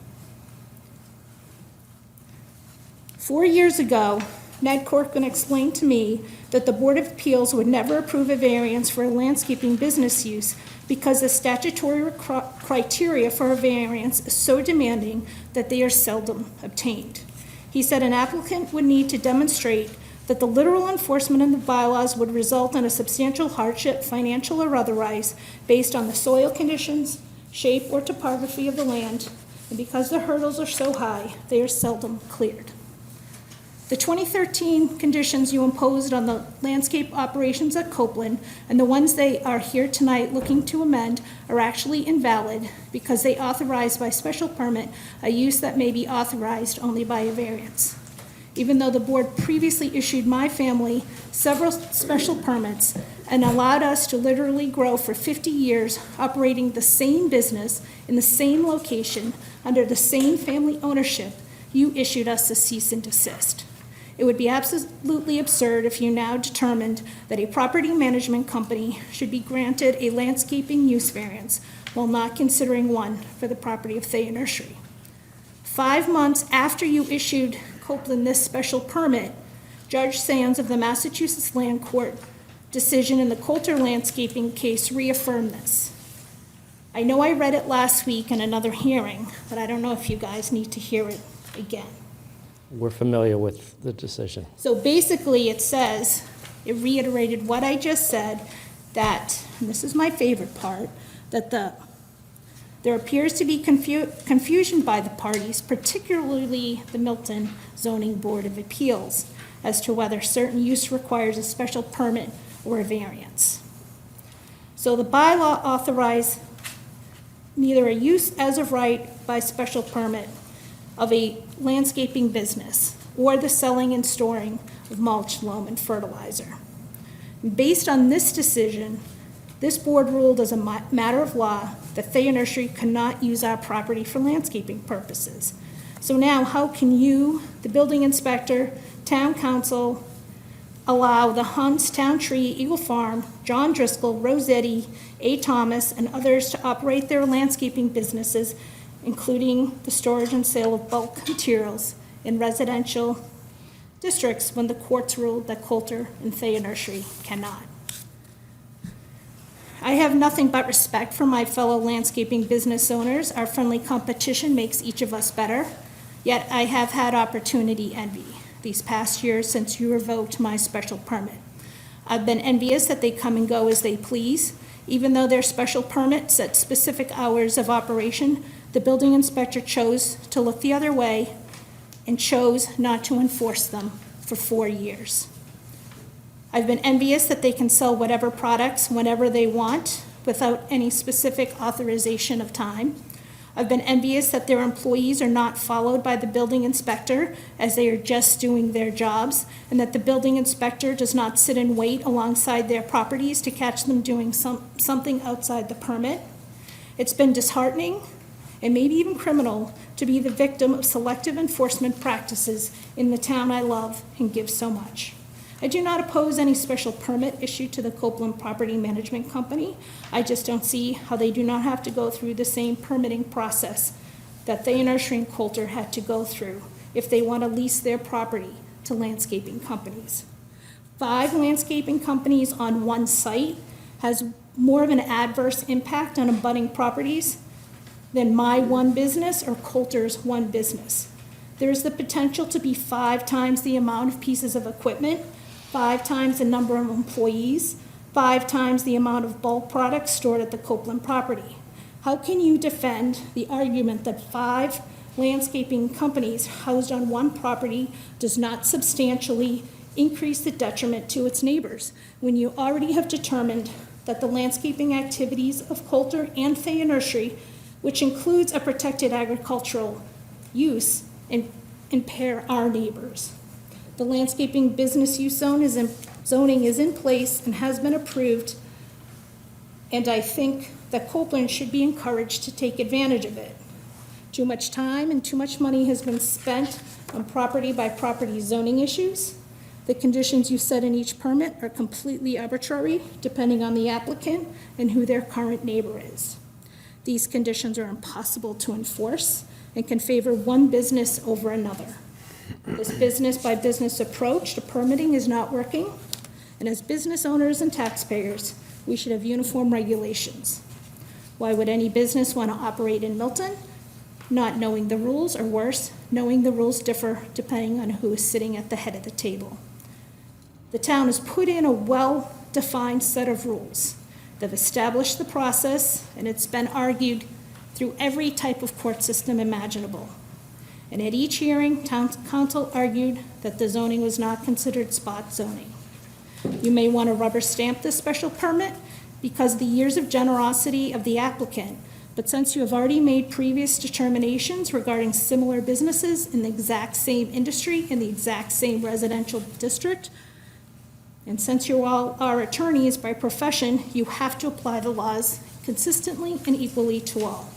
4 years ago, Ned Corcoran explained to me that the Board of Appeals would never approve a variance for a landscaping business use because the statutory criteria for a variance is so demanding that they are seldom obtained. He said an applicant would need to demonstrate that the literal enforcement of the bylaws would result in a substantial hardship, financial or otherwise, based on the soil conditions, shape, or topography of the land, and because the hurdles are so high, they are seldom cleared. The 2013 conditions you imposed on the landscape operations at Copeland and the ones they are here tonight looking to amend are actually invalid because they authorize by special permit a use that may be authorized only by a variance. Even though the board previously issued my family several special permits and allowed us to literally grow for 50 years operating the same business in the same location under the same family ownership, you issued us a cease and desist. It would be absolutely absurd if you now determined that a property management company should be granted a landscaping use variance while not considering one for the property of Thayer Nursery. 5 months after you issued Copeland this special permit, Judge Sands of the Massachusetts Land Court decision in the Coulter landscaping case reaffirmed this. I know I read it last week in another hearing, but I don't know if you guys need to hear it again. We're familiar with the decision. So basically, it says, it reiterated what I just said, that, and this is my favorite part, that there appears to be confusion by the parties, particularly the Milton Zoning Board of Appeals, as to whether certain use requires a special permit or a variance. So the bylaw authorized neither a use as of right by special permit of a landscaping business or the selling and storing of mulch, loam, and fertilizer. Based on this decision, this board ruled as a matter of law that Thayer Nursery cannot use our property for landscaping purposes. So now, how can you, the building inspector, town council, allow the Hunts, Town Tree, Eagle Farm, John Driscoll, Rossetti, A. Thomas, and others to operate their landscaping businesses, including the storage and sale of bulk materials in residential districts when the courts ruled that Coulter and Thayer Nursery cannot? I have nothing but respect for my fellow landscaping business owners. Our friendly competition makes each of us better, yet I have had opportunity envy these past years since you revoked my special permit. I've been envious that they come and go as they please. Even though their special permit set specific hours of operation, the building inspector chose to look the other way and chose not to enforce them for 4 years. I've been envious that they can sell whatever products whenever they want without any specific authorization of time. I've been envious that their employees are not followed by the building inspector as they are just doing their jobs, and that the building inspector does not sit and wait alongside their properties to catch them doing something outside the permit. It's been disheartening and maybe even criminal to be the victim of selective enforcement practices in the town I love and give so much. I do not oppose any special permit issued to the Copeland Property Management Company. I just don't see how they do not have to go through the same permitting process that Thayer Nursery and Coulter had to go through if they want to lease their property to landscaping companies. 5 landscaping companies on one site has more of an adverse impact on abutting properties than my one business or Coulter's one business. There is the potential to be 5 times the amount of pieces of equipment, 5 times the number of employees, 5 times the amount of bulk products stored at the Copeland property. How can you defend the argument that 5 landscaping companies housed on one property does not substantially increase the detriment to its neighbors when you already have determined that the landscaping activities of Coulter and Thayer Nursery, which includes a protected agricultural use, impair our neighbors? The landscaping business use zoning is in place and has been approved, and I think that Copeland should be encouraged to take advantage of it. Too much time and too much money has been spent on property by property zoning issues. The conditions you set in each permit are completely arbitrary, depending on the applicant and who their current neighbor is. These conditions are impossible to enforce and can favor one business over another. This business-by-business approach to permitting is not working, and as business owners and taxpayers, we should have uniform regulations. Why would any business want to operate in Milton, not knowing the rules, or worse, knowing the rules differ depending on who is sitting at the head of the table? The town has put in a well-defined set of rules. They've established the process, and it's been argued through every type of court system imaginable. And at each hearing, town council argued that the zoning was not considered spot zoning. You may want to rubber stamp this special permit because of the years of generosity of the applicant, but since you have already made previous determinations regarding similar businesses in the exact same industry in the exact same residential district, and since you all are attorneys by profession, you have to apply the laws consistently and equally to all.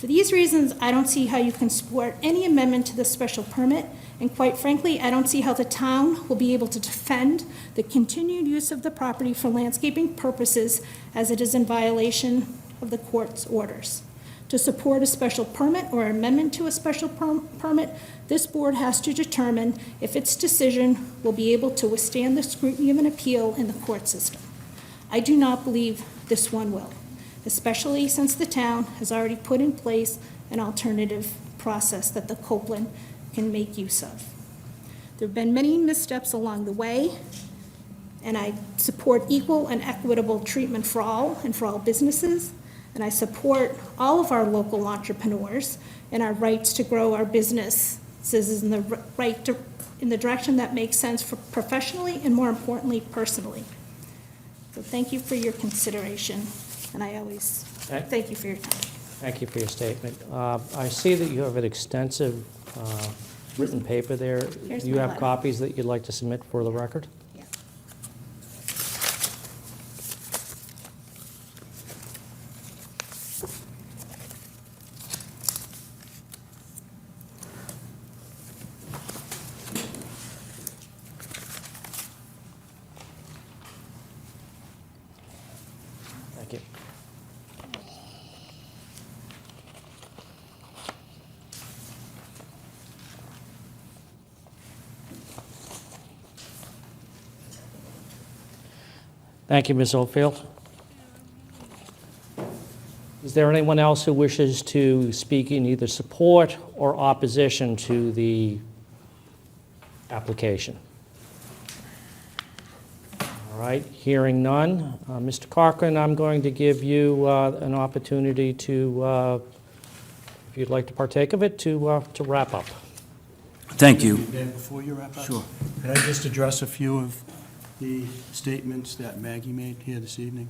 For these reasons, I don't see how you can support any amendment to the special permit, and quite frankly, I don't see how the town will be able to defend the continued use of the property for landscaping purposes as it is in violation of the court's orders. To support a special permit or amendment to a special permit, this board has to determine if its decision will be able to withstand the scrutiny of an appeal in the court system. I do not believe this one will, especially since the town has already put in place an alternative process that the Copeland can make use of. There have been many missteps along the way, and I support equal and equitable treatment for all and for all businesses, and I support all of our local entrepreneurs and our rights to grow our businesses in the direction that makes sense for professionally and, more importantly, personally. So thank you for your consideration, and I always thank you for your time. Thank you for your statement. I see that you have an extensive written paper there. Here's Do you my have letter. copies that you'd like to submit for the record? Yeah. Thank you. Thank you, Ms. Oldfield. Is there anyone else who wishes to speak in either support or opposition to the application? All right, hearing none. Mr. Cochran, I'm going to give you an opportunity to, if you'd like to partake of it, to wrap up. Thank you. Dan, before you wrap up? Sure. Could I just address a few of the statements that Maggie made here this evening?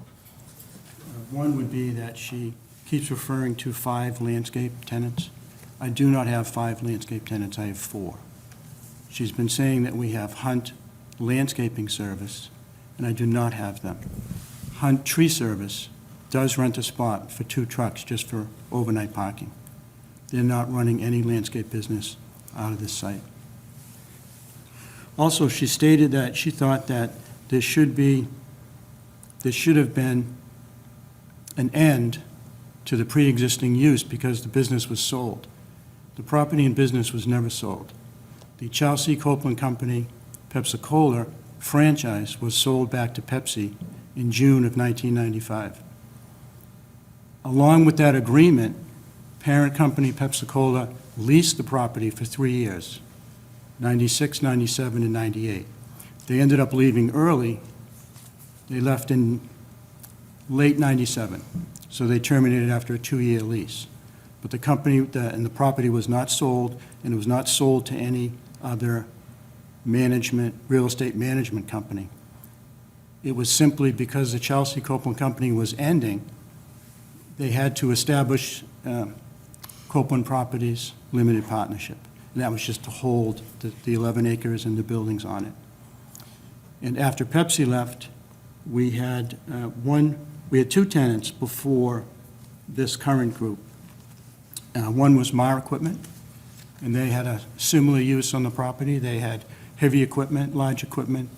One would be that she keeps referring to 5 landscape tenants. I do not have 5 landscape tenants, I have 4. She's been saying that we have Hunt Landscaping Service, and I do not have them. Hunt Tree Service does rent a spot for 2 trucks just for overnight parking. They're not running any landscape business out of this site. Also, she stated that she thought that there should have been an end to the pre-existing use because the business was sold. The property and business was never sold. The Chelsea Copeland Company Pepsi-Cola franchise was sold back to Pepsi in June of 1995. Along with that agreement, parent company Pepsi-Cola leased the property for 3 years, 96, 97, and 98. They ended up leaving early. They left in late 97, so they terminated after a 2-year lease. But the company and the property was not sold, and it was not sold to any other real estate management company. It was simply because the Chelsea Copeland Company was ending, they had to establish Copeland Properties Limited Partnership. And that was just to hold the 11 acres and the buildings on it. And after Pepsi left, we had 2 tenants before this current group. One was Mar Equipment, and they had a similar use on the property. They had heavy equipment, large equipment,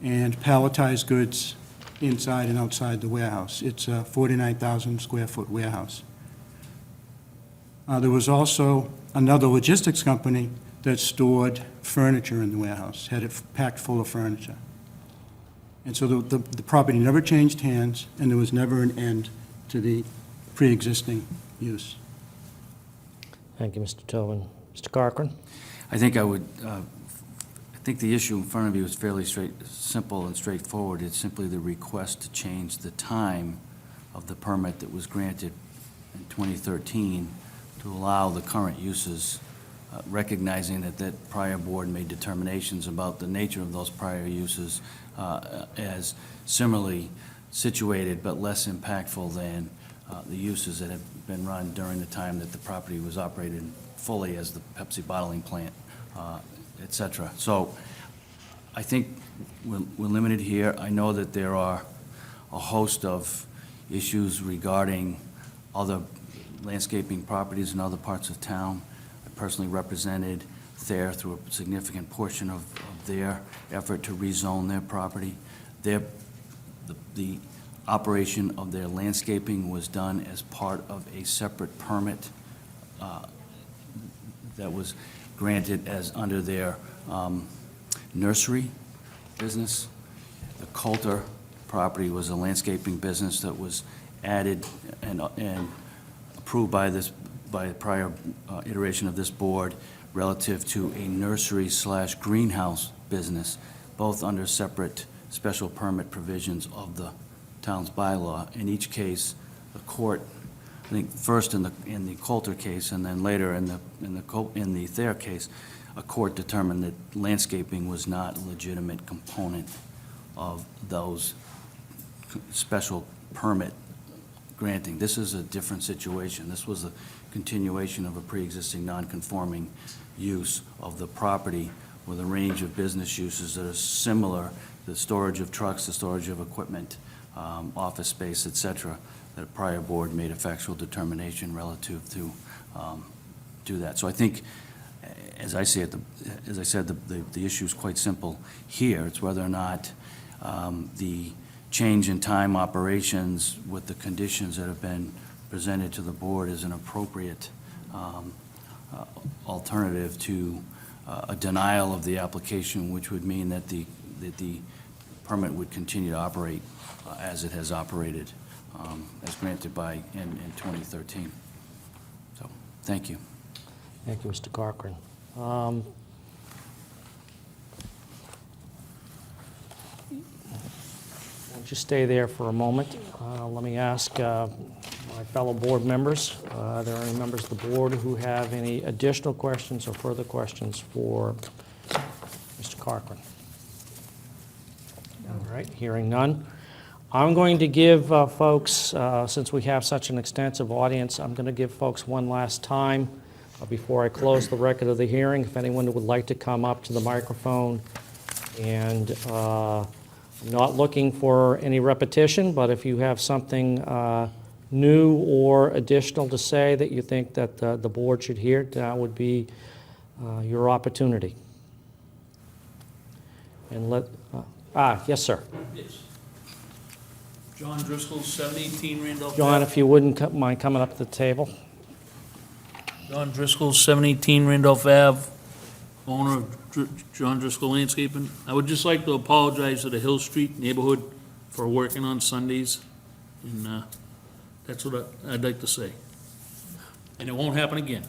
and palletized goods inside and outside the warehouse. It's a 49,000 square foot warehouse. There was also another logistics company that stored furniture in the warehouse, had it packed full of furniture. And so the property never changed hands, and there was never an end to the pre-existing use. Thank you, Mr. Tobin. Mr. Cochran? I think the issue in front of you is fairly simple and straightforward. It's simply the request to change the time of the permit that was granted in 2013 to allow the current uses, recognizing that that prior board made determinations about the nature of those prior uses as similarly situated but less impactful than the uses that have been run during the time that the property was operated fully as the Pepsi bottling plant, et cetera. So I think we're limited here. I know that there are a host of issues regarding other landscaping properties in other parts of town. I personally represented Thayer through a significant portion of their effort to rezone their property. The operation of their landscaping was done as part of a separate permit that was granted as under their nursery business. The Coulter property was a landscaping business that was added and approved by a prior iteration of this board relative to a nursery/greenhouse business, both under separate special permit provisions of the town's bylaw. In each case, the court, I think first in the Coulter case and then later in the Thayer case, a court determined that landscaping was not a legitimate component of those special permit granting. This is a different situation. This was a continuation of a pre-existing non-conforming use of the property with a range of business uses that are similar, the storage of trucks, the storage of equipment, office space, et cetera, that a prior board made a factual determination relative to do that. So I think, as I see it, as I said, the issue is quite simple here. It's whether or not the change in time operations with the conditions that have been presented to the board is an appropriate alternative to a denial of the application, which would mean that the permit would continue to operate as it has operated, as granted in 2013. So, thank you. Thank you, Mr. Corcoran. Just stay there for a moment. Let me ask my fellow board members, are there any members of the board who have any additional questions or further questions for Mr. Corcoran? All right, hearing none. I'm going to give folks, since we have such an extensive audience, I'm going to give folks one last time before I close the record of the hearing, if anyone would like to come up to the microphone. And I'm not looking for any repetition, but if you have something new or additional to say that you think that the board should hear, that would be your opportunity. And yes, sir. Yes. John Driscoll, 718 Randolph Ave. John, if you wouldn't mind coming up to the table. John Driscoll, 718 Randolph Ave, owner of John Driscoll Landscaping. I would just like to apologize to the Hill Street neighborhood for working on Sundays, and that's what I'd like to say. And it won't happen again.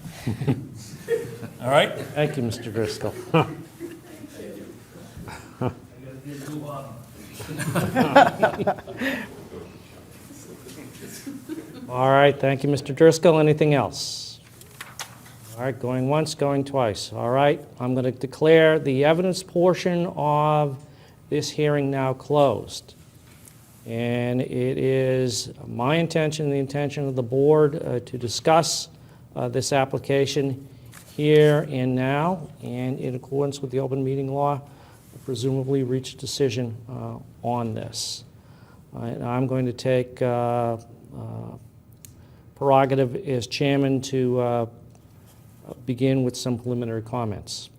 All right? Thank you, Mr. Driscoll. All right, thank you, Mr. Driscoll. Anything else? All right, going once, going twice. All right, I'm going to declare the evidence portion of this hearing now closed. And it is my intention, the intention of the board, to discuss this application here and now, and in accordance with the open meeting law, presumably reach a decision on this. And I'm going to take prerogative as chairman to begin with some preliminary comments.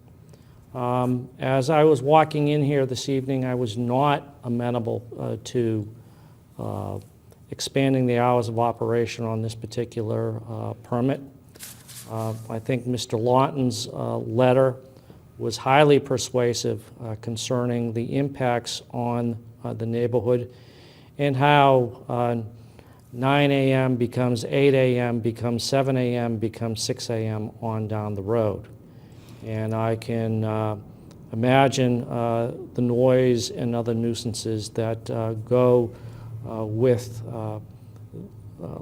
As I was walking in here this evening, I was not amenable to expanding the hours of operation on this particular permit. I think Mr. Lawton's letter was highly persuasive concerning the impacts on the neighborhood and how 9 a.m. becomes 8 a.m., becomes 7 a.m., becomes 6 a.m. on down the road. And I can imagine the noise and other nuisances that go with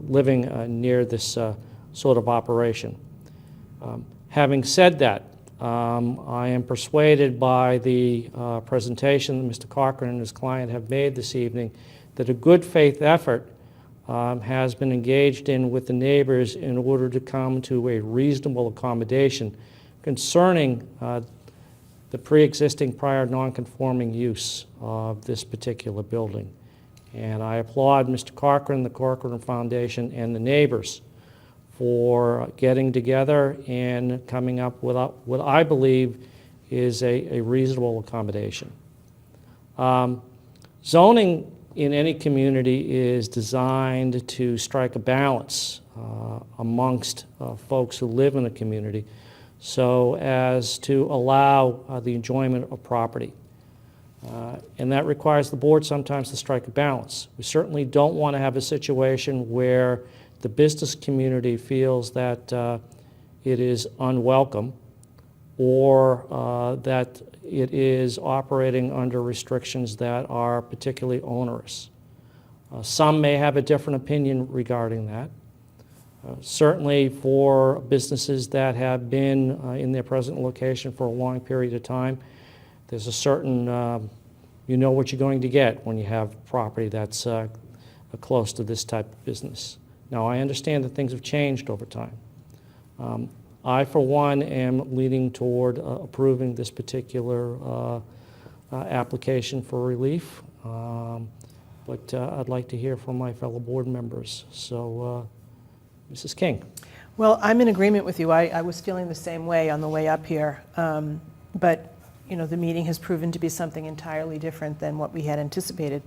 living near this sort of operation. Having said that, I am persuaded by the presentation that Mr. Corcoran and his client have made this evening that a good faith effort has been engaged in with the neighbors in order to come to a reasonable accommodation concerning the pre-existing prior non-conforming use of this particular building. And I applaud Mr. Corcoran, the Corcoran Foundation, and the neighbors for getting together and coming up with what I believe is a reasonable accommodation. Zoning in any community is designed to strike a balance amongst folks who live in a community so as to allow the enjoyment of property. And that requires the board sometimes to strike a balance. We certainly don't want to have a situation where the business community feels that it is unwelcome or that it is operating under restrictions that are particularly onerous. Some may have a different opinion regarding that. Certainly for businesses that have been in their present location for a long period of time, there's a certain, you know what you're going to get when you have property that's close to this type of business. Now, I understand that things have changed over time. I, for one, am leaning toward approving this particular application for relief, but I'd like to hear from my fellow board members. So, Mrs. King. Well, I'm in agreement with you. I was feeling the same way on the way up here. But, you know, the meeting has proven to be something entirely different than what we had anticipated,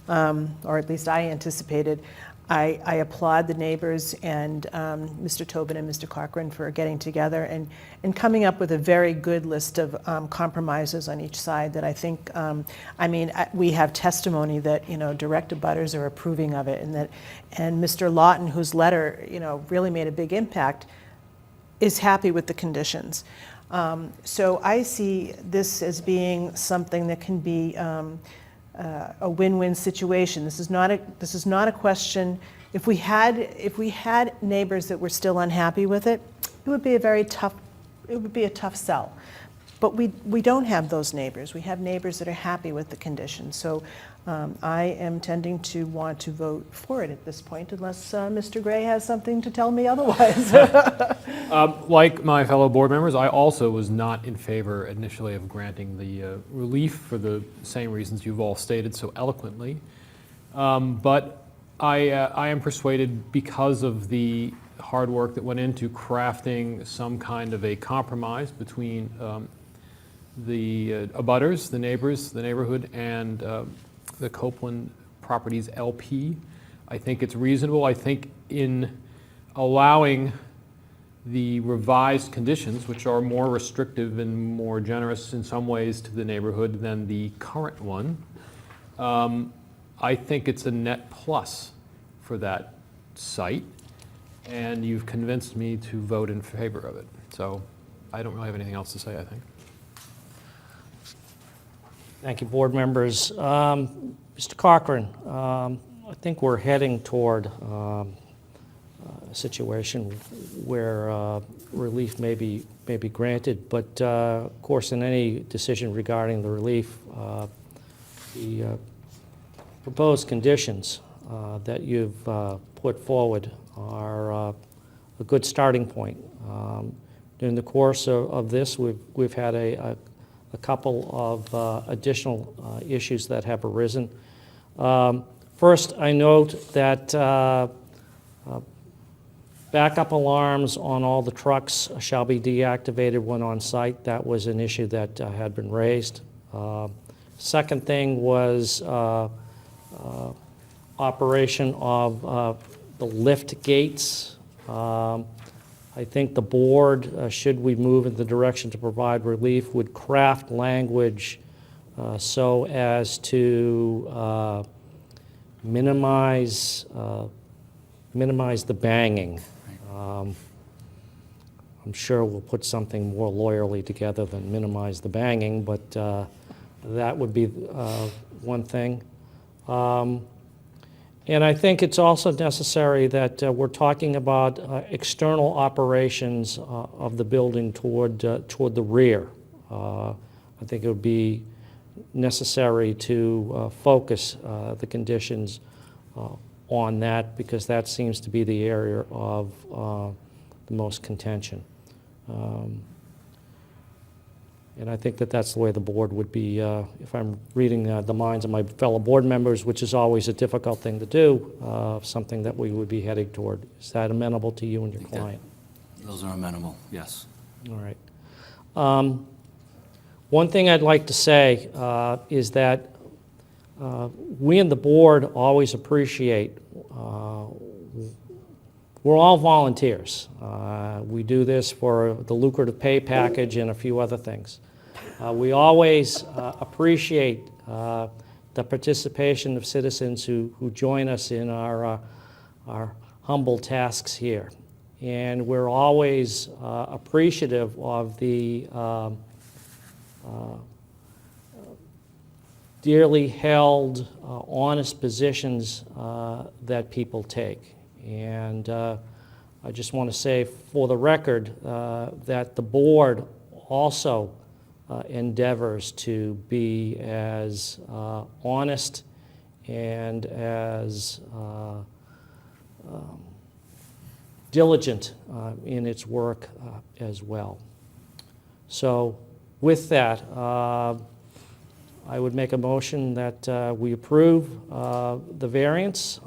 or at least I anticipated. I applaud the neighbors and Mr. Tobin and Mr. Cochran for getting together and coming up with a very good list of compromises on each side that I think, we have testimony that, you know, direct abutters are approving of it, and Mr. Lawton, whose letter, you know, really made a big impact, is happy with the conditions. So I see this as being something that can be a win-win situation. This is not a question. If we had neighbors that were still unhappy with it, it would be a tough sell. But we don't have those neighbors. We have neighbors that are happy with the conditions. So I am tending to want to vote for it at this point, unless Mr. Gray has something to tell me otherwise. Like my fellow board members, I also was not in favor initially of granting the relief for the same reasons you've all stated so eloquently. But I am persuaded, because of the hard work that went into crafting some kind of a compromise between the abutters, the neighbors, the neighborhood, and the Copeland Properties LP. I think it's reasonable. I think in allowing the revised conditions, which are more restrictive and more generous in some ways to the neighborhood than the current one, I think it's a net plus for that site, and you've convinced me to vote in favor of it. So I don't really have anything else to say, I think. Thank you, board members. Mr. Cochran, I think we're heading toward a situation where relief may be granted, but of course, in any decision regarding the relief, the proposed conditions that you've put forward are a good starting point. During the course of this, we've had a couple of additional issues that have arisen. First, I note that backup alarms on all the trucks shall be deactivated when on site. That was an issue that had been raised. Second thing was operation of the lift gates. I think the board, should we move in the direction to provide relief, would craft language so as to minimize the banging. I'm sure we'll put something more lawyerly together than minimize the banging, but that would be one thing. And I think it's also necessary that we're talking about external operations of the building toward the rear. I think it would be necessary to focus the conditions on that, because that seems to be the area of the most contention. And I think that that's the way the board would be, if I'm reading the minds of my fellow board members, which is always a difficult thing to do, something that we would be heading toward. Is that amenable to you and your client? Those are amenable, yes. All right. One thing I'd like to say is that we in the board always appreciate, we're all volunteers. We do this for the lucrative pay package and a few other things. We always appreciate the participation of citizens who join us in our humble tasks here. And we're always appreciative of the dearly held, honest positions that people take. And I just want to say for the record that the board also endeavors to be as honest and as diligent in its work as well. So with that, I would make a motion that we approve the variance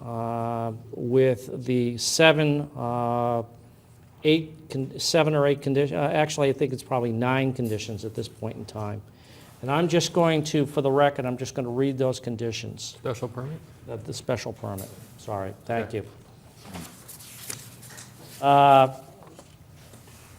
with the seven or eight conditions. Actually, I think it's probably 9 conditions at this point in time. And I'm just going to, for the record, I'm just going to read those conditions. Special permit? The special permit. Sorry, thank Okay. you.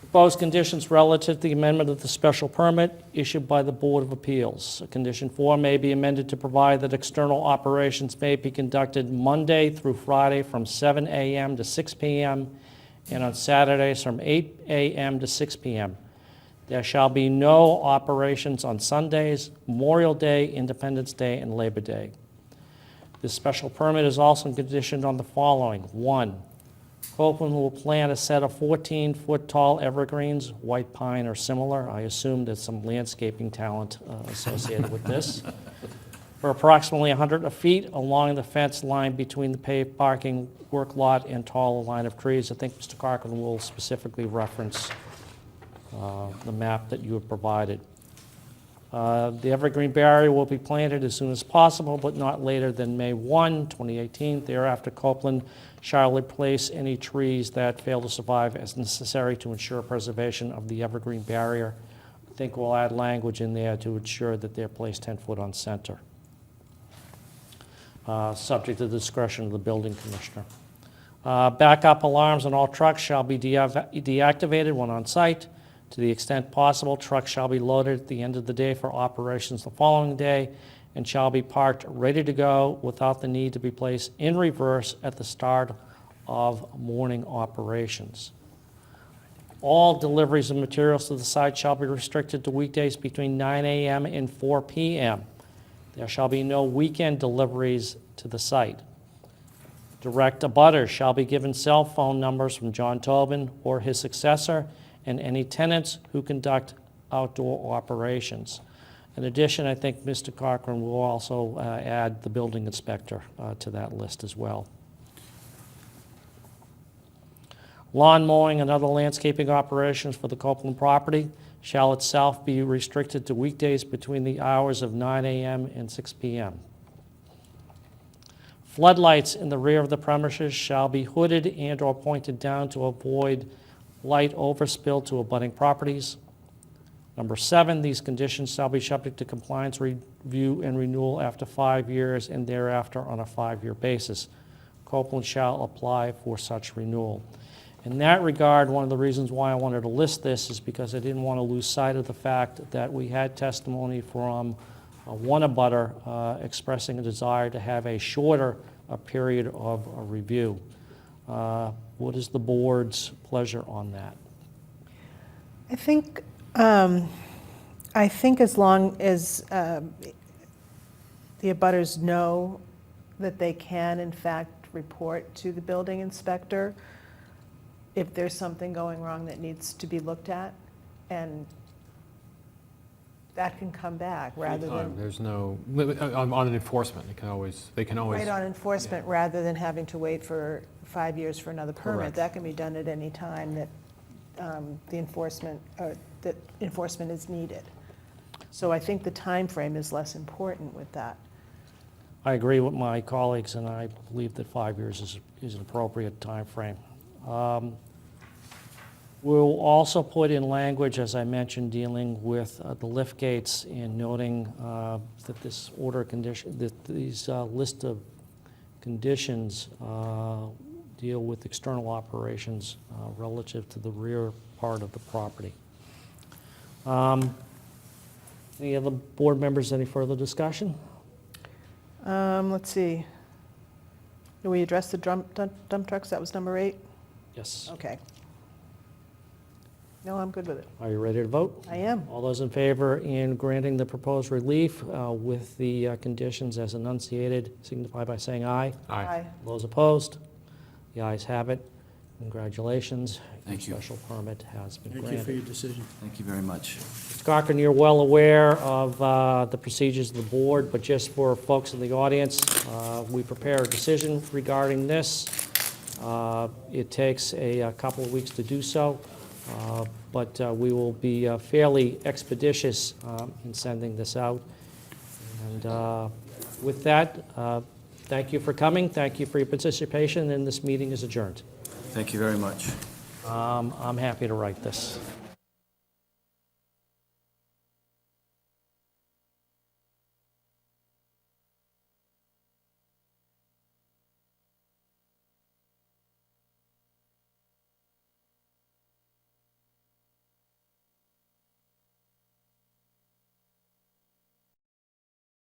Proposed conditions relative to the amendment of the special permit issued by the Board of Appeals. Condition 4 may be amended to provide that external operations may be conducted Monday through Friday from 7 a.m. to 6 p.m. and on Saturdays from 8 a.m. to 6 p.m. There shall be no operations on Sundays, Memorial Day, Independence Day, and Labor Day. This special permit is also conditioned on the following. 1, Copeland will plant a set of 14-foot tall evergreens, white pine or similar. I assume there's some landscaping talent associated with this. For approximately 100 feet along the fence line between the paved parking work lot and tall line of trees. I think Mr. Cochran will specifically reference the map that you have provided. The evergreen barrier will be planted as soon as possible, but not later than May 1, 2018. Thereafter, Copeland shall replace any trees that fail to survive as necessary to ensure preservation of the evergreen barrier. I think we'll add language in there to ensure that they're placed 10 foot on center, subject to the discretion of the building commissioner. Backup alarms on all trucks shall be deactivated when on site. To the extent possible, trucks shall be loaded at the end of the day for operations the following day and shall be parked ready to go without the need to be placed in reverse at the start of morning operations. All deliveries of materials to the site shall be restricted to weekdays between 9 a.m. and 4 p.m. There shall be no weekend deliveries to the site. Direct abutters shall be given cell phone numbers from John Tobin or his successor and any tenants who conduct outdoor operations. In addition, I think Mr. Cochran will also add the building inspector to that list as well. Lawn mowing and other landscaping operations for the Copeland property shall itself be restricted to weekdays between the hours of 9 a.m. and 6 p.m. Floodlights in the rear of the premises shall be hooded and/or pointed down to avoid light overspill to abutting properties. Number 7, these conditions shall be subject to compliance review and renewal after 5 years and thereafter on a 5-year basis. Copeland shall apply for such renewal. In that regard, one of the reasons why I wanted to list this is because I didn't want to lose sight of the fact that we had testimony from one abutter expressing a desire to have a shorter period of review. What is the board's pleasure on that? I think as long as the abutters know that they can, in fact, report to the building inspector if there's something going wrong that needs to be looked at, and that can come back rather than... There's no, on an enforcement, they can always. Right, on enforcement, rather than having to wait for 5 years for another permit. Correct. That can be done at any time that the enforcement is needed. So I think the time frame is less important with that. I agree with my colleagues, and I believe that 5 years is an appropriate timeframe. We'll also put in language, as I mentioned, dealing with the lift gates and noting that this order condition, that these list of conditions deal with external operations relative to the rear part of the property. Any other board members, any further discussion? Let's see. Did we address the dump trucks? That was number 8? Yes. Okay. No, I'm good with it. Are you ready to vote? I am. All those in favor in granting the proposed relief with the conditions as enunciated signify by saying aye. Aye. Those opposed? The ayes have it. Congratulations. Thank you. Your special permit has been Thank you for granted. your decision. Thank you very much. Ms. Cochran, you're well aware of the procedures of the board, but just for folks in the audience, we prepare a decision regarding this. It takes a couple of weeks to do so, but we will be fairly expeditious in sending this out. And with that, thank you for coming. Thank you for your participation, and this meeting is adjourned. Thank you very much. I'm happy to write this.